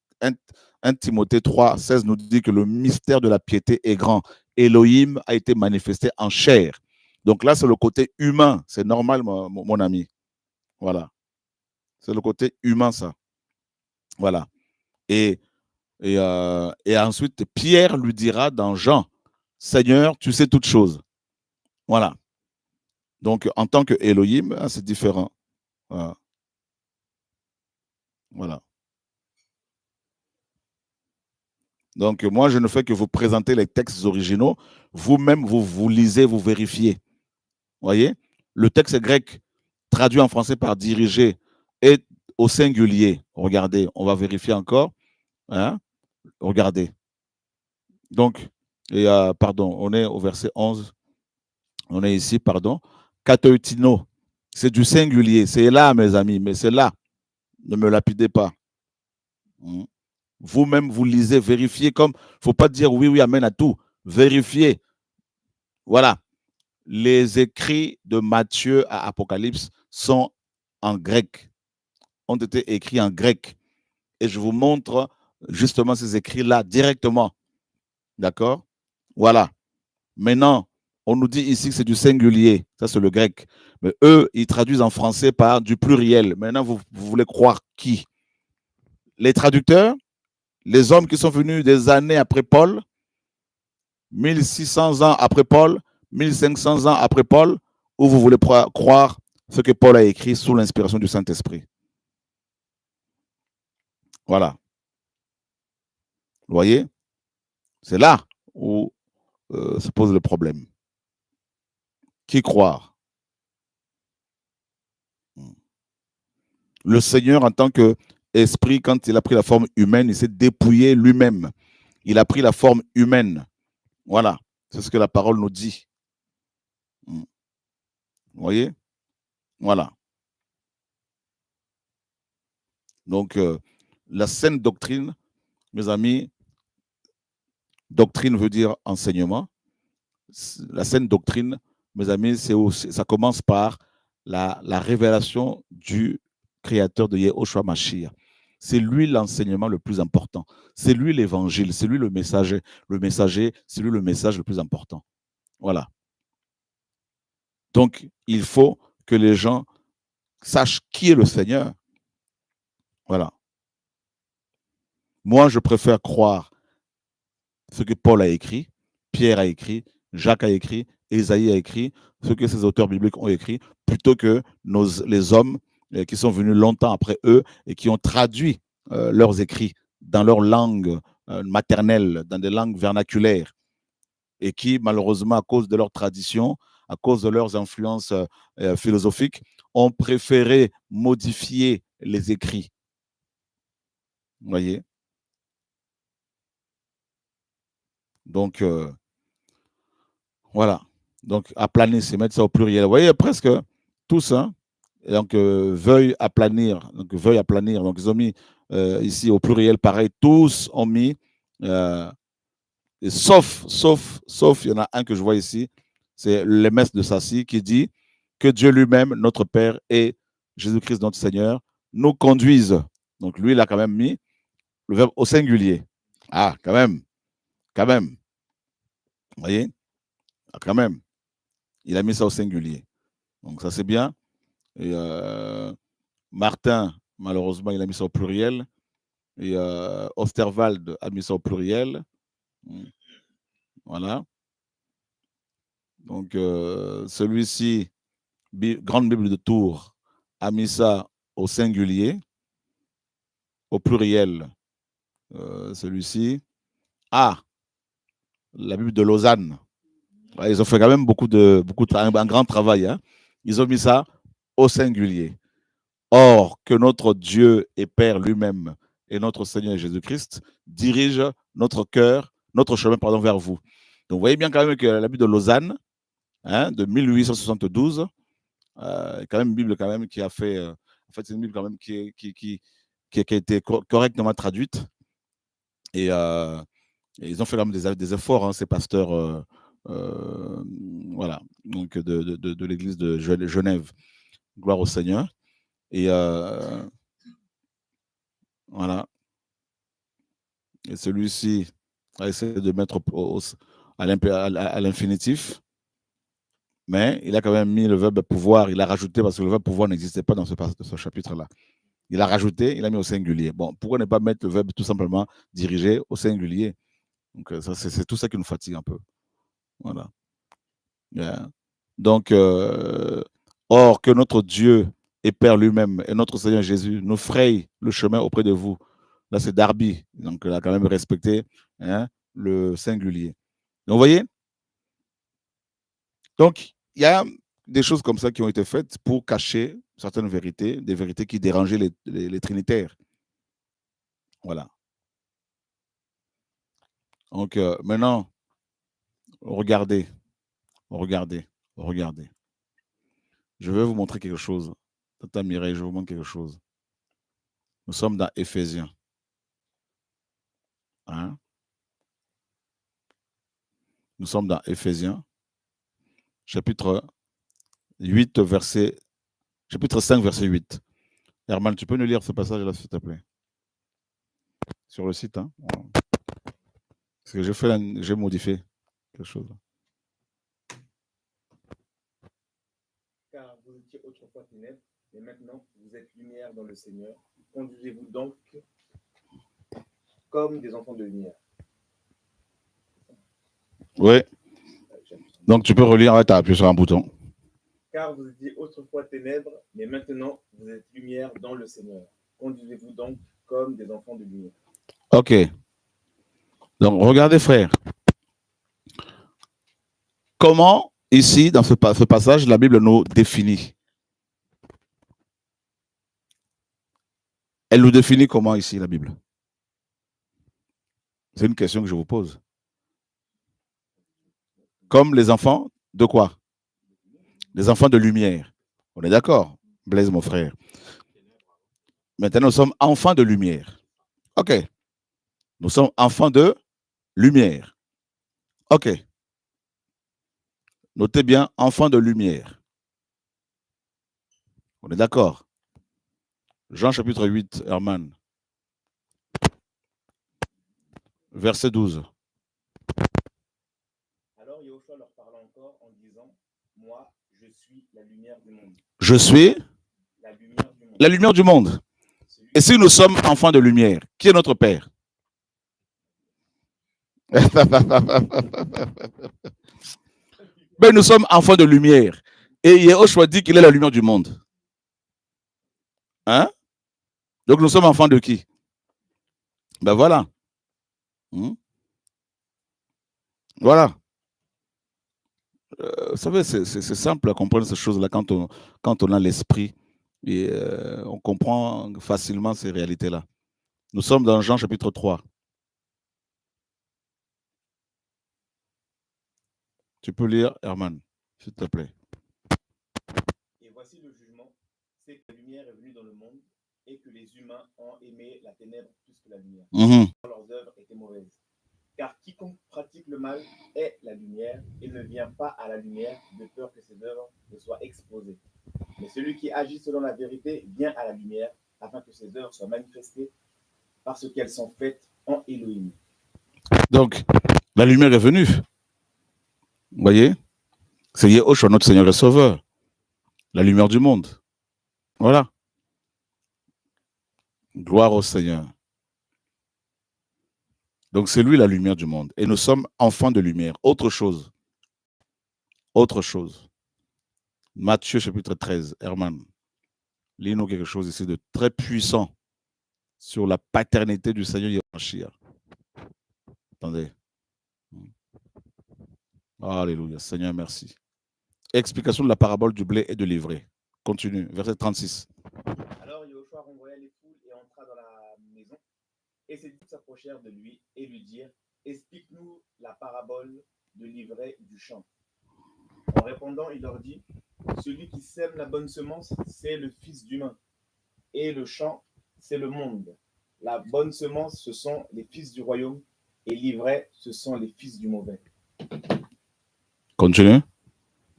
1 Timothée 3, 16 nous dit que le mystère de la piété est grand. Elohim a été manifesté en chair. Donc là, c'est le côté humain. C'est normal, mon ami. Voilà. C'est le côté humain, ça. Voilà. Et ensuite, Pierre lui dira dans Jean, Seigneur, tu sais toutes choses. Voilà. Donc, en tant que Elohim, c'est différent. Voilà. Voilà. Donc, moi, je ne fais que vous présenter les textes originaux. Vous-même, vous lisez, vous vérifiez. Vous voyez? Le texte grec traduit en français par diriger est au singulier. Regardez, on va vérifier encore. Hein? Regardez. Donc, pardon, on est au verset 11. On est ici, pardon. Katoitino, c'est du singulier. C'est là, mes amis, mais c'est là. Ne me lapidez pas. Vous-même, vous lisez, vérifiez comme. Il ne faut pas dire oui, oui, amen à tout. Vérifiez. Voilà. Les écrits de Matthieu à Apocalypse sont en grec, ont été écrits en grec. Et je vous montre justement ces écrits-là directement. D'accord? Voilà. Maintenant, on nous dit ici que c'est du singulier. Ça, c'est le grec. Mais eux, ils traduisent en français par du pluriel. Maintenant, vous voulez croire qui? Les traducteurs? Les hommes qui sont venus des années après Paul? 1600 ans après Paul? 1500 ans après Paul? Ou vous voulez croire ce que Paul a écrit sous l'inspiration du Saint-Esprit? Voilà. Vous voyez? C'est là où se pose le problème. Qui croire? Le Seigneur, en tant qu'esprit, quand il a pris la forme humaine, il s'est dépouillé lui-même. Il a pris la forme humaine. Voilà. C'est ce que la parole nous dit. Vous voyez? Voilà. Donc, la saine doctrine, mes amis, doctrine veut dire enseignement. La saine doctrine, mes amis, ça commence par la révélation du créateur de Yehoshua Mashiach. C'est lui l'enseignement le plus important. C'est lui l'évangile, c'est lui le messager, c'est lui le message le plus important. Voilà. Donc, il faut que les gens sachent qui est le Seigneur. Voilà. Moi, je préfère croire ce que Paul a écrit, Pierre a écrit, Jacques a écrit, Ésaïe a écrit, ce que ces auteurs bibliques ont écrit, plutôt que les hommes qui sont venus longtemps après eux et qui ont traduit leurs écrits dans leur langue maternelle, dans des langues vernaculaires, et qui, malheureusement, à cause de leur tradition, à cause de leurs influences philosophiques, ont préféré modifier les écrits. Vous voyez? Donc, voilà. Donc, aplanir, c'est mettre ça au pluriel. Vous voyez, presque tous, hein? Et donc, veuille aplanir. Donc, veuille aplanir. Donc, ils ont mis ici au pluriel, pareil, tous ont mis, et sauf, il y en a un que je vois ici, c'est l'Émesse de Sassy qui dit que Dieu lui-même, notre Père et Jésus-Christ, notre Seigneur, nous conduisent. Donc, lui, il a quand même mis le verbe au singulier. Ah, quand même. Quand même. Vous voyez? Ah, quand même. Il a mis ça au singulier. Donc, ça, c'est bien. Et Martin, malheureusement, il a mis ça au pluriel. Et Osterwald a mis ça au pluriel. Voilà. Donc, celui-ci, Grande Bible de Tours, a mis ça au singulier. Au pluriel, celui-ci. Ah, la Bible de Lausanne. Ouais, ils ont fait quand même un grand travail. Hein. Ils ont mis ça au singulier. Or, que notre Dieu et Père lui-même et notre Seigneur Jésus-Christ dirigent notre cœur, notre chemin vers vous. Donc, vous voyez bien quand même que la Bible de Lausanne, hein, de 1872, quand même une Bible quand même qui a fait, en fait, c'est une Bible quand même qui a été correctement traduite. Et ils ont fait quand même des efforts, hein, ces pasteurs, voilà, donc de l'église de Genève. Gloire au Seigneur. Et voilà. Et celui-ci a essayé de mettre à l'infinitif, mais il a quand même mis le verbe pouvoir, il a rajouté, parce que le verbe pouvoir n'existait pas dans ce chapitre-là. Il a rajouté, il a mis au singulier. Bon, pourquoi ne pas mettre le verbe tout simplement diriger au singulier? Donc, c'est tout ça qui nous fatigue un peu. Voilà. Yeah. Donc, or que notre Dieu et Père lui-même et notre Seigneur Jésus nous fraye le chemin auprès de vous. Là, c'est Darby. Donc, il a quand même respecté, hein, le singulier. Donc, vous voyez? Donc, il y a des choses comme ça qui ont été faites pour cacher certaines vérités, des vérités qui dérangeaient les trinitaires. Voilà. Donc, maintenant, regardez. Je vais vous montrer quelque chose. Tata Mireille, je vous montre quelque chose. Nous sommes dans Éphésiens. Hein? Nous sommes dans Éphésiens, chapitre 8, chapitre 5, verset 8. Herman, tu peux nous lire ce passage-là, s'il te plaît? Sur le site, hein? Parce que j'ai modifié quelque chose. Car vous étiez autrefois ténèbres, mais maintenant vous êtes lumière dans le Seigneur. Conduisez-vous donc comme des enfants de lumière. Oui. Donc tu peux relire, tu as appuyé sur un bouton. Car vous étiez autrefois ténèbres, mais maintenant vous êtes lumière dans le Seigneur. Conduisez-vous donc comme des enfants de lumière. Ok. Donc regardez frère. Comment ici, dans ce passage, la Bible nous définit? Elle nous définit comment ici, la Bible? C'est une question que je vous pose. Comme les enfants de quoi? Les enfants de lumière. On est d'accord, Blaise, mon frère. Maintenant, nous sommes enfants de lumière. Ok. Nous sommes enfants de lumière. Ok. Notez bien, enfants de lumière. On est d'accord. Jean chapitre 8, Herman. Verset 12. Alors Yahushua leur parla encore en disant, moi, je suis la lumière du monde. Je suis La lumière du monde. la lumière du monde. Et si nous sommes enfants de lumière, qui est notre Père? Ben, nous sommes enfants de lumière. Et Yahushua dit qu'il est la lumière du monde. Hein? Donc nous sommes enfants de qui? Ben voilà. Voilà. Vous savez, c'est simple à comprendre ces choses-là quand on a l'esprit et on comprend facilement ces réalités-là. Nous sommes dans Jean chapitre 3. Tu peux lire, Herman, s'il te plaît. Et voici le jugement, c'est que la lumière est venue dans le monde et que les humains ont aimé la ténèbre plus que la lumière. Leurs œuvres étaient mauvaises. Car quiconque pratique le mal est la lumière et ne vient pas à la lumière de peur que ses œuvres ne soient exposées. Mais celui qui agit selon la vérité vient à la lumière afin que ses œuvres soient manifestées parce qu'elles sont faites en Elohim. Donc, la lumière est venue. Vous voyez? C'est Yahushua, notre Seigneur et Sauveur. La lumière du monde. Voilà. Gloire au Seigneur. Donc, c'est lui la lumière du monde. Et nous sommes enfants de lumière. Autre chose. Autre chose. Matthieu chapitre 13. Herman, lis-nous quelque chose ici de très puissant sur la paternité du Seigneur Yahushua. Attendez. Alléluia. Seigneur, merci. Explication de la parabole du blé et de l'ivraie. Continue. Verset 36. Alors Yahushua renvoya les foules et entra dans la maison. Et ses disciples s'approchèrent de lui et lui dirent, explique-nous la parabole de l'ivraie du champ. En répondant, il leur dit, celui qui sème la bonne semence, c'est le Fils d'humain. Et le champ, c'est le monde. La bonne semence, ce sont les fils du royaume. Et l'ivraie, ce sont les fils du mauvais. Continue.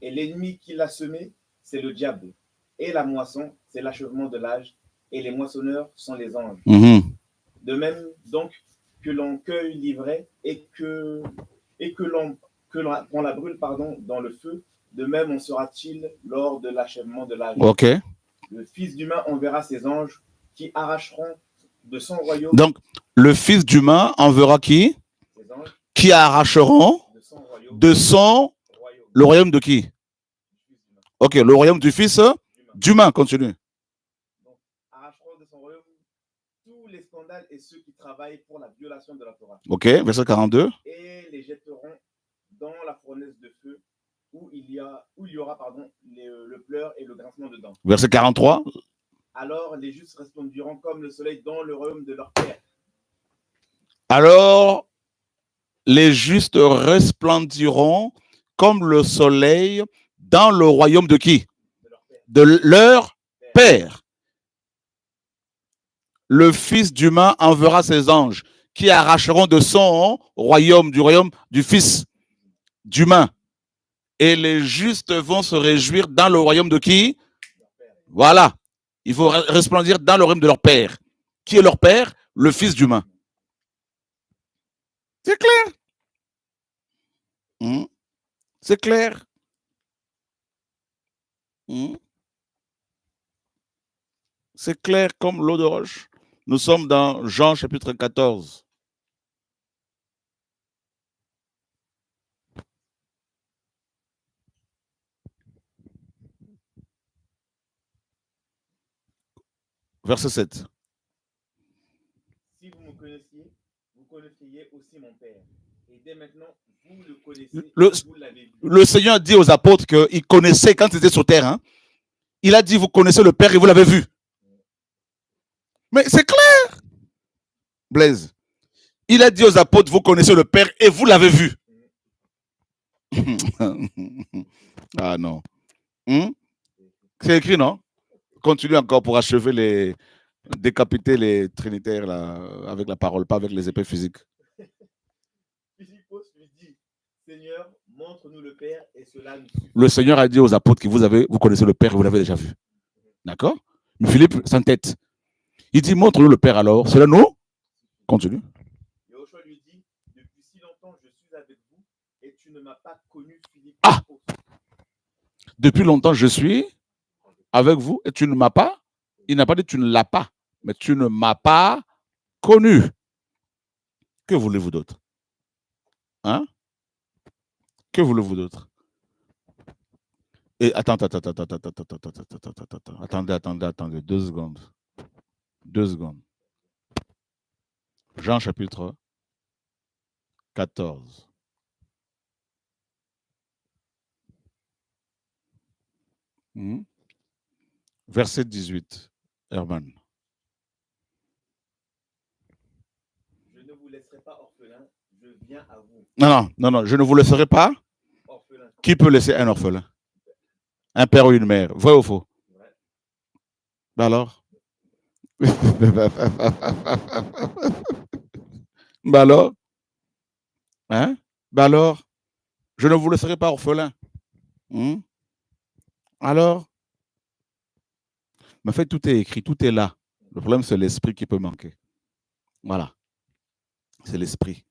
Et l'ennemi qui l'a semé, c'est le diable. Et la moisson, c'est l'achèvement de l'âge. Et les moissonneurs sont les anges. De même, donc, que l'on cueille l'ivraie et qu'on la brûle dans le feu, de même en sera-t-il lors de l'achèvement de l'âge. Ok. Le Fils d'humain enverra ses anges qui arracheront de son royaume. Donc, le Fils d'humain enverra qui? Ses anges qui arracheront de son royaume. Le royaume de qui? Ok, le royaume du Fils d'humain. Continue. Donc, arracheront de son royaume tous les scandales et ceux qui travaillent pour la violation de la Torah. Ok, verset 42. Et les jetteront dans la fournaise de feu où il y aura le pleur et le grincement de dents. Verset 43. Alors les justes resplendiront comme le soleil dans le royaume de leur Père. Alors les justes resplendiront comme le soleil dans le royaume de qui? De leur Père. Le Fils d'humain enverra ses anges qui arracheront de son royaume, du royaume du Fils d'humain. Et les justes vont se réjouir dans le royaume de qui? Voilà. Il faut resplendir dans le royaume de leur Père. Qui est leur Père? Le Fils d'humain. C'est clair. C'est clair. C'est clair comme l'eau de roche. Nous sommes dans Jean chapitre 14. Verset 7. Si vous me connaissiez, vous connaîtriez aussi mon Père. Et dès maintenant, vous le connaissez, vous l'avez vu. Le Seigneur dit aux apôtres qu'il connaissait quand ils étaient sur terre. Hein, il a dit, vous connaissez le Père et vous l'avez vu. Mais c'est clair. Blaise. Il a dit aux apôtres, vous connaissez le Père et vous l'avez vu. Ah non. C'est écrit, non? Continue encore pour achever décapiter les trinitaires là, avec la parole, pas avec les épées physiques. Philippos lui dit, Seigneur, montre-nous le Père et cela nous suffit. Le Seigneur a dit aux apôtres que vous connaissez le Père et vous l'avez déjà vu. D'accord? Mais Philippe s'entête. Il dit, montre-nous le Père alors. Cela nous continue. Yoshua lui dit, depuis si longtemps je suis avec vous et tu ne m'as pas connu, Philippe. Ah! Depuis longtemps je suis avec vous et tu ne m'as pas. Il n'a pas dit tu ne l'as pas, mais tu ne m'as pas connu. Que voulez-vous d'autre? Hein? Que voulez-vous d'autre? Et attendez, 2 secondes. 2 secondes. Jean chapitre 14. Verset 18. Herman. Je ne vous laisserai pas orphelin, je viens à vous. Non, je ne vous laisserai pas. Orphelin. Qui peut laisser un orphelin? Un père ou une mère, vrai ou faux? Ouais. Ben alors? Ben alors? Hein? Ben alors? Je ne vous laisserai pas orphelin. Alors? Mais en fait, tout est écrit, tout est là. Le problème, c'est l'esprit qui peut manquer. Voilà. C'est l'esprit.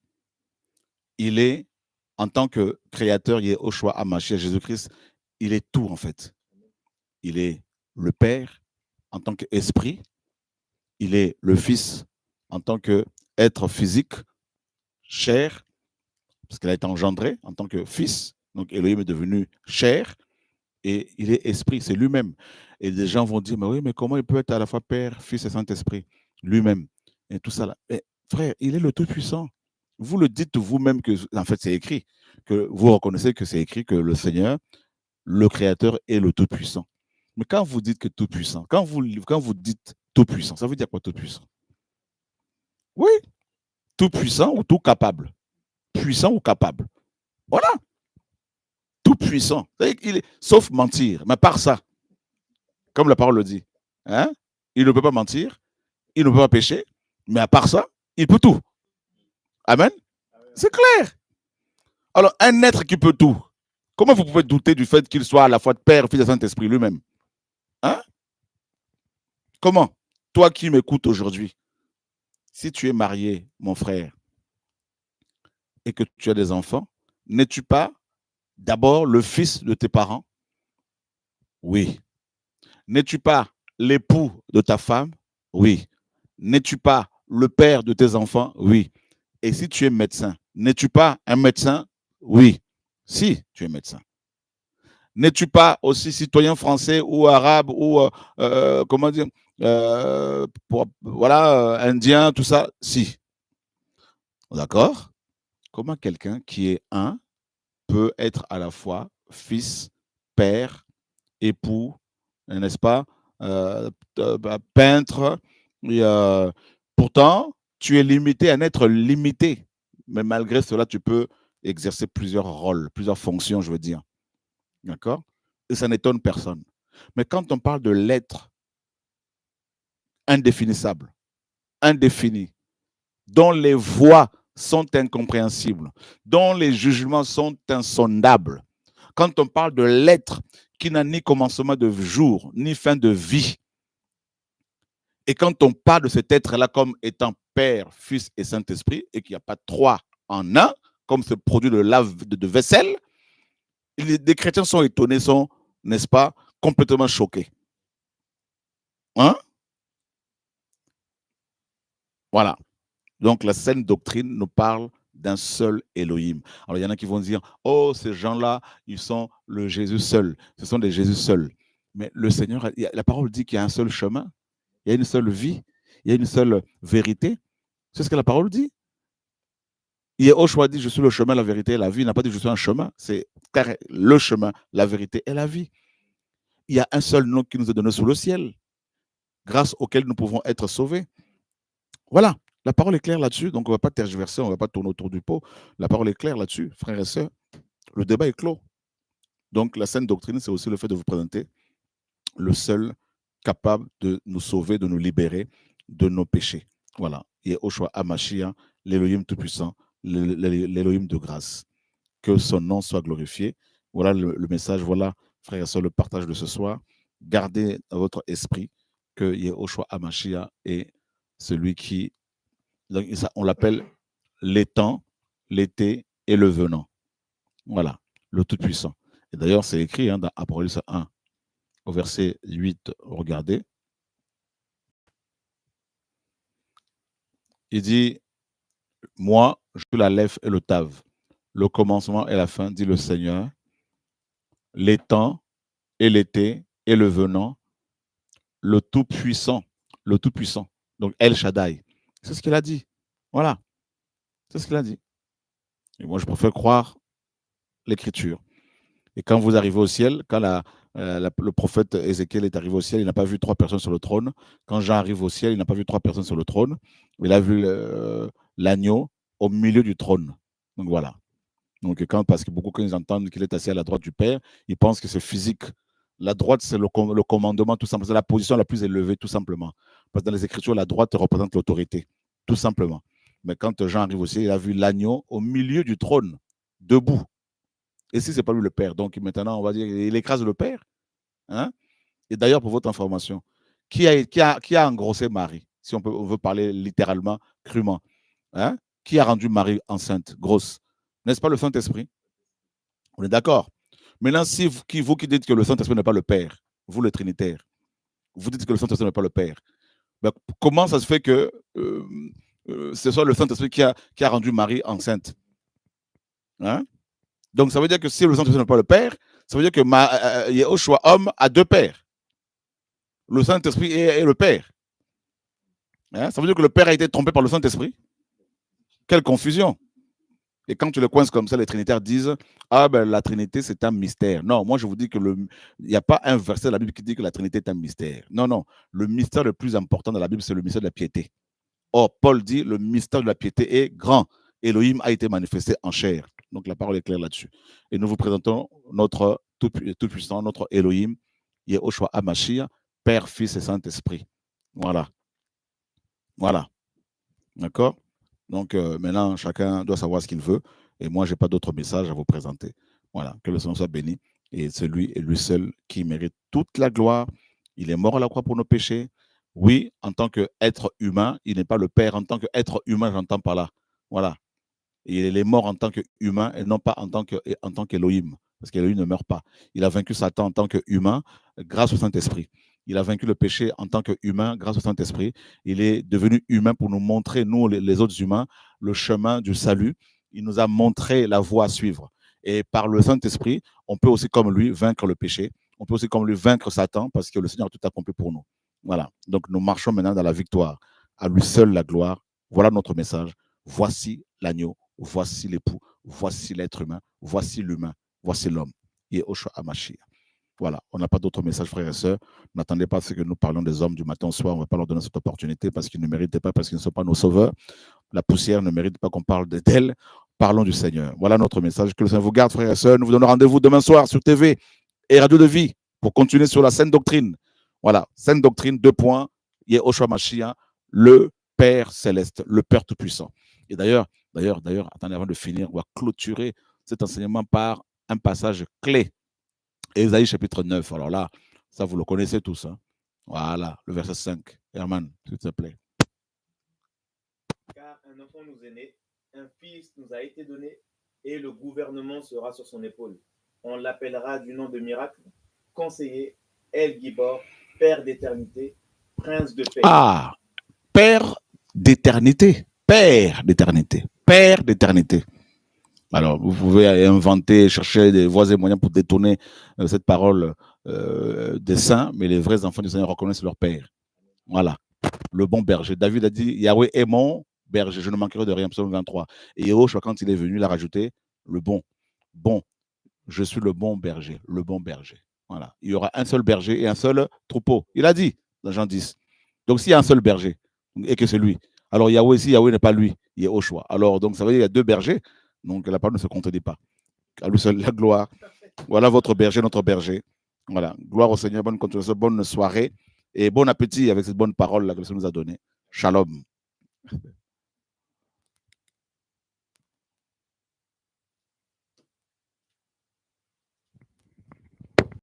Il est, en tant que créateur, Yehoshua HaMashiach, Jésus-Christ, il est tout en fait. Il est le Père en tant qu'esprit. Il est le Fils en tant qu'être physique, chair, parce qu'il a été engendré en tant que Fils. Donc Elohim est devenu chair. Et il est esprit, c'est lui-même. Et des gens vont dire, mais oui, mais comment il peut être à la fois Père, Fils et Saint-Esprit? Lui-même. Et tout ça là. Mais, frère, il est le Tout-Puissant. Vous le dites vous-même que, en fait, c'est écrit, que vous reconnaissez que c'est écrit que le Seigneur, le Créateur, est le Tout-Puissant. Mais quand vous dites que Tout-Puissant, quand vous dites Tout-Puissant, ça veut dire quoi Tout-Puissant? Oui, Tout-Puissant ou tout capable. Puissant ou capable. Voilà. Tout puissant. Sauf mentir. Mais par ça, comme la parole le dit, hein, il ne peut pas mentir, il ne peut pas pécher, mais à part ça, il peut tout. Amen. C'est clair. Alors, un être qui peut tout, comment vous pouvez douter du fait qu'il soit à la fois Père, Fils et Saint-Esprit lui-même? Hein? Comment? Toi qui m'écoutes aujourd'hui, si tu es marié, mon frère, et que tu as des enfants, n'es-tu pas d'abord le fils de tes parents? Oui. N'es-tu pas l'époux de ta femme? Oui. N'es-tu pas le père de tes enfants? Oui. Et si tu es médecin, n'es-tu pas un médecin? Oui. Si tu es médecin. N'es-tu pas aussi citoyen français ou arabe ou comment dire indien, tout ça? Si. D'accord? Comment quelqu'un qui est un peut être à la fois fils, père, époux, n'est-ce pas, peintre, et, pourtant, tu es limité à n'être limité, mais malgré cela, tu peux exercer plusieurs rôles, plusieurs fonctions, je veux dire. D'accord? Et ça n'étonne personne. Mais quand on parle de l'être indéfinissable, indéfini, dont les voies sont incompréhensibles, dont les jugements sont insondables, quand on parle de l'être qui n'a ni commencement de jour, ni fin de vie, et quand on parle de cet être-là comme étant Père, Fils et Saint-Esprit, et qu'il n'y a pas trois en un, comme ce produit de lave de vaisselle. Des chrétiens sont étonnés, sont, n'est-ce pas, complètement choqués. Hein? Voilà. Donc, la saine doctrine nous parle d'un seul Elohim. Alors, il y en a qui vont dire, oh, ces gens-là, ils sont le Jésus seul. Ce sont des Jésus seuls. Mais le Seigneur, la parole dit qu'il y a un seul chemin, il y a une seule vie, il y a une seule vérité. C'est ce que la parole dit. Yehoshua dit, je suis le chemin, la vérité et la vie. Il n'a pas dit, je suis un chemin. C'est le chemin, la vérité et la vie. Il y a un seul nom qui nous est donné sous le ciel, grâce auquel nous pouvons être sauvés. Voilà, la parole est claire là-dessus, donc on ne va pas tergiverser, on ne va pas tourner autour du pot. La parole est claire là-dessus, frères et sœurs. Le débat est clos. Donc la saine doctrine, c'est aussi le fait de vous présenter le seul capable de nous sauver, de nous libérer de nos péchés. Voilà, Yehoshua HaMashiach, l'Élohim Tout-Puissant, l'Élohim de grâce. Que son nom soit glorifié. Voilà le message, voilà, frères et sœurs, le partage de ce soir. Gardez dans votre esprit que Yehoshua HaMashiach est celui qui, on l'appelle l'étant, l'été et le venant. Voilà, le Tout-Puissant. Et d'ailleurs, c'est écrit dans Apocalypse 1, au verset 8, regardez. Il dit, moi, je suis l'Aleph et le Tav, le commencement et la fin, dit le Seigneur, l'étant et l'été et le venant, le Tout-Puissant, le Tout-Puissant. Donc, El Shaddai. C'est ce qu'il a dit. Voilà. C'est ce qu'il a dit. Et moi, je préfère croire l'Écriture. Et quand vous arrivez au ciel, quand le prophète Ézéchiel est arrivé au ciel, il n'a pas vu 3 personnes sur le trône. Quand Jean arrive au ciel, il n'a pas vu 3 personnes sur le trône. Il a vu l'agneau au milieu du trône. Donc voilà. Donc parce que beaucoup, quand ils entendent qu'il est assis à la droite du Père, ils pensent que c'est physique. La droite, c'est le commandement, tout simplement. C'est la position la plus élevée, tout simplement. Parce que dans les Écritures, la droite représente l'autorité, tout simplement. Mais quand Jean arrive au ciel, il a vu l'agneau au milieu du trône, debout. Et si ce n'est pas lui le Père, donc maintenant, on va dire, il écrase le Père. Hein? Et d'ailleurs, pour votre information, qui a engrossé Marie, si on veut parler littéralement, crûment, hein? Qui a rendu Marie enceinte, grosse? N'est-ce pas le Saint-Esprit? On est d'accord. Maintenant, si vous qui dites que le Saint-Esprit n'est pas le Père, vous le Trinitaire, vous dites que le Saint-Esprit n'est pas le Père, ben, comment ça se fait que ce soit le Saint-Esprit qui a rendu Marie enceinte? Hein? Donc, ça veut dire que si le Saint-Esprit n'est pas le Père, ça veut dire que Yehoshua, homme, a 2 pères. Le Saint-Esprit est le Père. Hein? Ça veut dire que le Père a été trompé par le Saint-Esprit. Quelle confusion. Et quand tu le coinces comme ça, les Trinitaires disent « Ah, ben la Trinité, c'est un mystère. » Non, moi, je vous dis que il n'y a pas un verset de la Bible qui dit que la Trinité est un mystère. Non, non. Le mystère le plus important dans la Bible, c'est le mystère de la piété. Or, Paul dit « Le mystère de la piété est grand. Elohim a été manifesté en chair. » Donc, la parole est claire là-dessus. Et nous vous présentons notre Tout-Puissant, notre Elohim, Yehoshua HaMashiach, Père, Fils et Saint-Esprit. Voilà. Voilà. D'accord? Donc, maintenant, chacun doit savoir ce qu'il veut. Et moi, je n'ai pas d'autre message à vous présenter. Voilà. Que le Seigneur soit béni. Et c'est lui et lui seul qui mérite toute la gloire. Il est mort à la croix pour nos péchés. Oui, en tant qu'être humain, il n'est pas le Père. En tant qu'être humain, j'entends par là. Voilà. Et il est mort en tant qu'humain et non pas en tant qu'Élohim. Parce qu'Élohim ne meurt pas. Il a vaincu Satan en tant qu'humain grâce au Saint-Esprit. Il a vaincu le péché en tant qu'humain grâce au Saint-Esprit. Il est devenu humain pour nous montrer, nous les autres humains, le chemin du salut. Il nous a montré la voie à suivre. Et par le Saint-Esprit, on peut aussi comme lui vaincre le péché. On peut aussi comme lui vaincre Satan parce que le Seigneur a tout accompli pour nous. Voilà. Donc nous marchons maintenant dans la victoire. À lui seul la gloire. Voilà notre message. Voici l'agneau. Voici l'époux, voici l'être humain, voici l'humain, voici l'homme. Yehoshua HaMashiach. Voilà, on n'a pas d'autre message, frères et sœurs. N'attendez pas à ce que nous parlions des hommes du matin au soir. On ne va pas leur donner cette opportunité parce qu'ils ne méritent pas, parce qu'ils ne sont pas nos sauveurs. La poussière ne mérite pas qu'on parle d'elle. Parlons du Seigneur. Voilà notre message. Que le Seigneur vous garde, frères et sœurs. Nous vous donnons rendez-vous demain soir sur TV et Radio de Vie pour continuer sur la saine doctrine. Voilà, saine doctrine, 2 points. Yehoshua HaMashiach, le Père céleste, le Père tout-puissant. Et d'ailleurs, attendez, avant de finir, on va clôturer cet enseignement par un passage clé. Ésaïe chapitre 9. Alors là, ça vous le connaissez tous. Hein? Voilà, le verset 5. Herman, s'il te plaît. Car un enfant nous est né, un fils nous a été donné et le gouvernement sera sur son épaule. On l'appellera du nom de miracle, conseiller, El Gibor, père d'éternité, prince de paix. Ah, père d'éternité, père d'éternité, père d'éternité. Alors, vous pouvez inventer, chercher des voies et moyens pour détourner cette parole des saints, mais les vrais enfants du Seigneur reconnaissent leur père. Voilà, le bon berger. David a dit, Yahweh est mon berger, je ne manquerai de rien, psaume 23. Et Yehoshua, quand il est venu, il a rajouté le bon. Bon, je suis le bon berger, le bon berger. Voilà, il y aura un seul berger et un seul troupeau. Il a dit dans Jean 10. Donc, s'il y a un seul berger et que c'est lui, alors Yahweh, si Yahweh n'est pas lui, il est Yehoshua. Alors, donc, ça veut dire qu'il y a deux bergers. Donc, la parole ne se contredit pas. À lui seul la gloire. Voilà votre berger, notre berger. Voilà. Gloire au Seigneur, bonne continuation, bonne soirée et bon appétit avec cette bonne parole là que le Seigneur nous a donnée. Shalom.